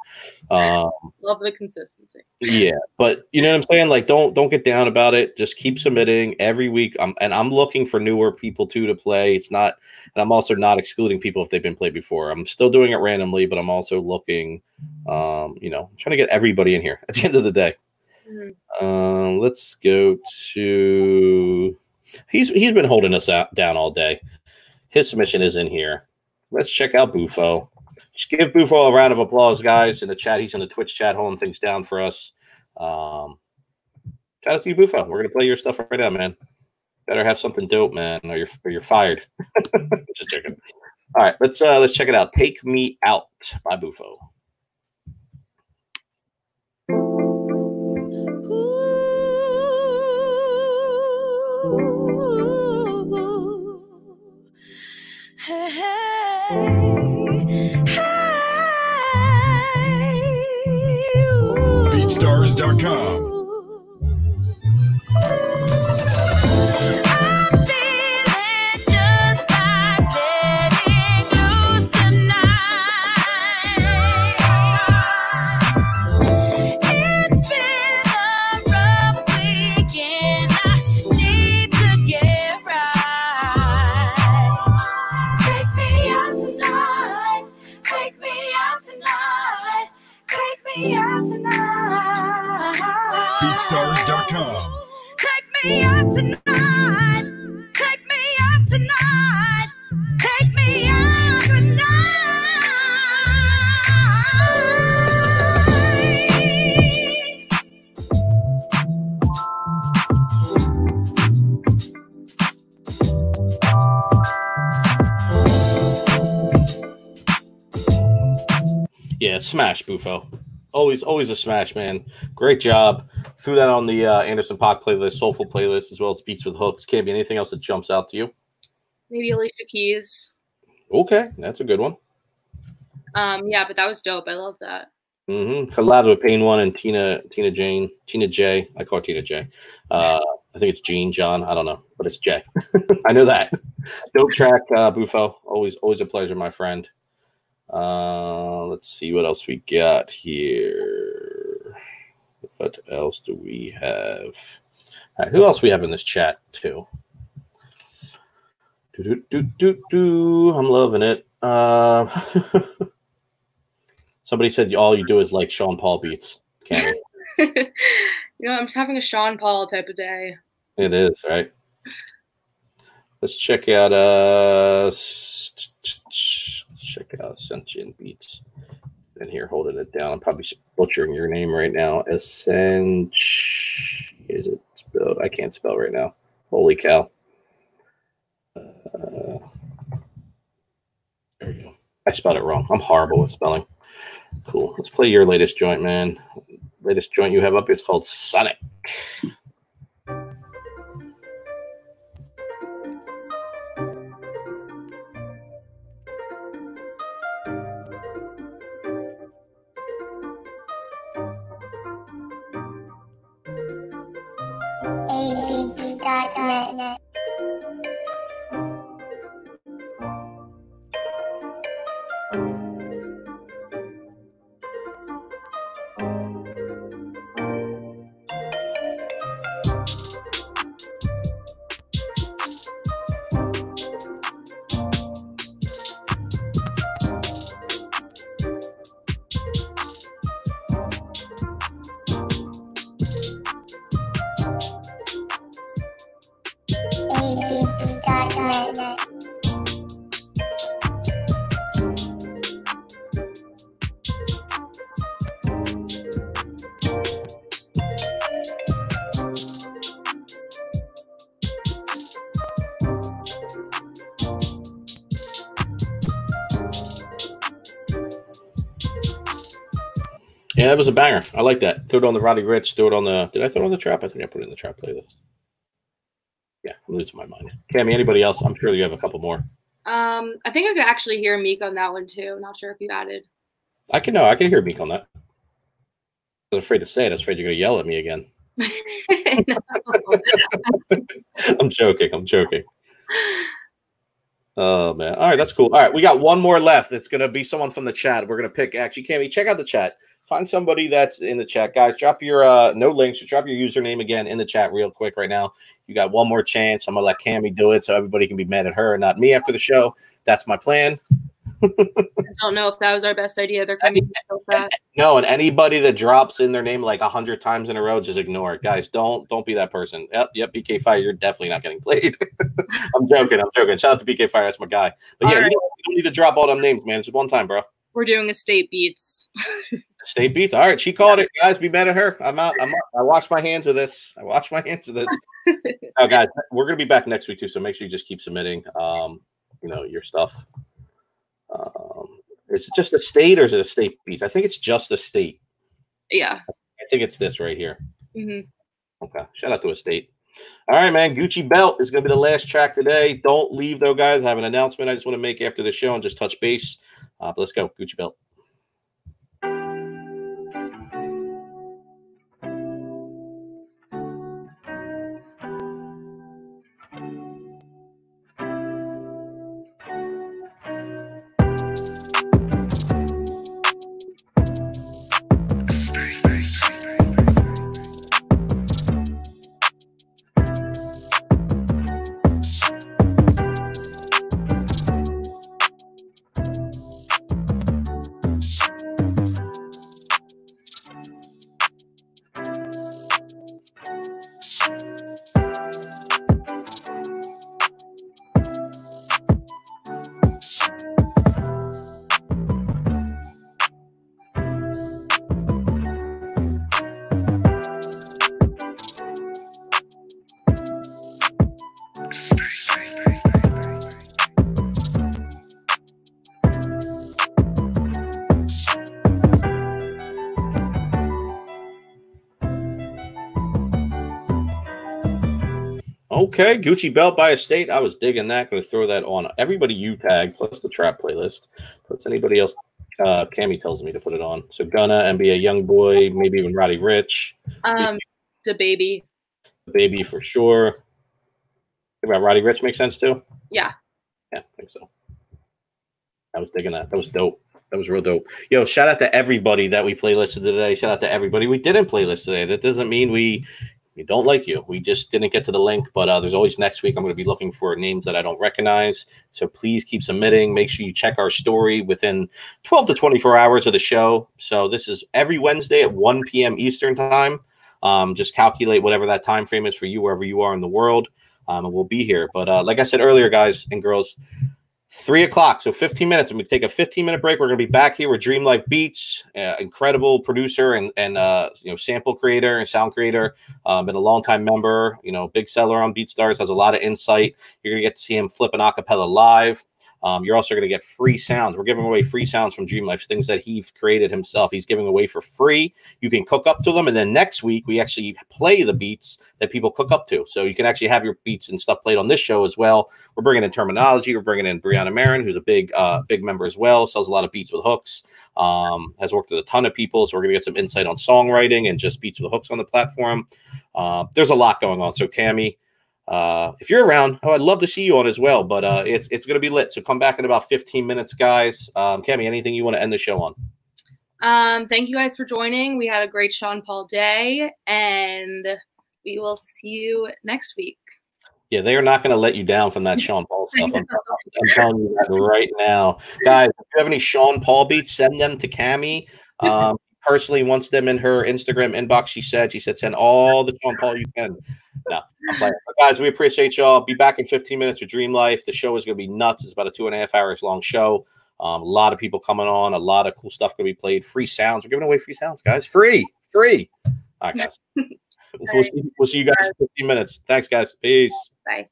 Love the consistency. Yeah, but you know what I'm saying? Don't get down about it. Just keep submitting every week. I'm looking for newer people too to play. It's not, and I'm also not excluding people if they've been played before. I'm still doing it randomly, but I'm also looking, I'm trying to get everybody in here at the end of the day. Mm-hmm. Let's go to. He's been holding us down all day. His submission is in here. Let's check out Bufo. Just give Bufo a round of applause, guys. In the chat, he's in the Twitch chat holding things down for us. Shout out to you, Bufo. We're gonna play your stuff right now, man. Better have something dope, man, or you're fired. Just checking. All right, let's check it out. Take Me Out by Bufo. BeatStars.com. BeatStars.com. Take me out tonight. Take me out tonight. Take me out tonight. Yeah, smash, Bufo. Always a smash, man. Great job. Threw that on the Anderson .Paak playlist, Soulful playlist, as well as Beats with Hooks. Cammy, anything else that jumps out to you? Maybe Alicia Keys. Okay, that's a good one. Yeah, but that was dope. I love that. Collab with Pain One and Tina J. I call her Tina J. I think it's Jean John. I don't know, but it's J. I know that. Dope track, Bufo. Always a pleasure, my friend. Let's see what else we got here. What else do we have? All right, who else we have in this chat too? I'm loving it. Somebody said all you do is like Sean Paul beats. Cammy. I'm just having a Sean Paul type of day. It is, right? Let's check out Sentient Beats. In here, holding it down. I'm probably butchering your name right now. Is it spelled? I can't spell right now. Holy cow. There we go. I spelled it wrong. I'm horrible with spelling. Cool. Let's play your latest joint, man. Latest joint you have up. It's called Sonic. ABeats.net. ABeats.net. Yeah, that was a banger. I like that. Throw it on the Roddy Ricch. Throw it on the. Did I throw it on the trap? I think I put it in the trap playlist. Yeah, I'm losing my mind. Cammy, anybody else? I'm sure you have a couple more. I think I could actually hear Meek on that one too. Not sure if you added. I can hear Meek on that. I was afraid to say it. I was afraid you're gonna yell at me again. I'm joking. Oh man. All right, that's cool. All right, we got one more left. It's gonna be someone from the chat. We're gonna pick actually, Cammy, check out the chat. Find somebody that's in the chat. Guys, drop your no links, just drop your username again in the chat real quick right now. You got one more chance. I'm gonna let Cammy do it so everybody can be mad at her and not me after the show. That's my plan. I don't know if that was our best idea. They're coming so fast. No, and anybody that drops in their name like 100 times in a row, just ignore it. Guys, don't be that person. Yep, BK Fire, you're definitely not getting played. I'm joking. Shout out to BK Fire, that's my guy. But yeah, you don't need to drop all them names, man. Just one time, bro. We're doing Estate Beats. State Beats. All right, she called it. Guys, be mad at her. I'm out. I wash my hands of this. Oh, guys, we're gonna be back next week too. So make sure you just keep submitting, your stuff. Is it just a state or is it a State Beats? I think it's just a state. Yeah. I think it's this right here. Mm-hmm. Okay. Shout out to a state. All right, man. Gucci Belt is going to be the last track today. Don't leave, though, guys. I have an announcement I just want to make after the show and just touch base. But let's go. Gucci Belt. Okay, Gucci Belt by Estate. I was digging that. Going to throw that on everybody you tag plus the trap playlist. Plus anybody else. Cammy tells me to put it on. So Gunna, NBA YoungBoy, maybe even Roddy Ricch. The Baby. The Baby for sure. Think about Roddy Ricch makes sense too. Yeah. Yeah, I think so. I was digging that. That was dope. That was real dope. Yo, shout out to everybody that we playlisted today. Shout out to everybody we didn't playlist today. That doesn't mean we don't like you. We just didn't get to the link, but there's always next week. I'm going to be looking for names that I don't recognize. So please keep submitting. Make sure you check our story within 12 to 24 hours of the show. So this is every Wednesday at 1 p.m. Eastern time. Just calculate whatever that time frame is for you, wherever you are in the world. And we'll be here. But like I said earlier, guys and girls, 3 o'clock, so 15 minutes. I'm going to take a 15-minute break. We're going to be back here with Dream Life Beats, incredible producer and sample creator and sound creator. Been a longtime member, big seller on BeatStars, has a lot of insight. You're going to get to see him flip an acapella live. You're also going to get free sounds. We're giving away free sounds from Dream Life, things that he's created himself. He's giving away for free. You can cook up to them. And then next week, we actually play the beats that people cook up to. So you can actually have your beats and stuff played on this show as well. We're bringing in Terminology. We're bringing in Brianna Marin, who's a big member as well. Sells a lot of beats with hooks. Has worked with a ton of people. So we're going to get some insight on songwriting and just beats with hooks on the platform. There's a lot going on. So Cammy, if you're around, I'd love to see you on as well. But it's going to be lit. So come back in about 15 minutes, guys. Cammy, anything you want to end the show on? Thank you guys for joining. We had a great Sean Paul day, and we will see you next week. Yeah, they are not going to let you down from that Sean Paul stuff. I'm telling you that right now. Guys, if you have any Sean Paul beats, send them to Cammy. Personally wants them in her Instagram inbox. She said, send all the Sean Paul you can. No, I'm playing. But guys, we appreciate y'all. Be back in 15 minutes with Dream Life. The show is going to be nuts. It's about a 2.5 hours long show. A lot of people coming on. A lot of cool stuff going to be played. Free sounds. We're giving away free sounds, guys. Free. All right, guys. We'll see you guys in 15 minutes. Thanks, guys. Peace. Bye.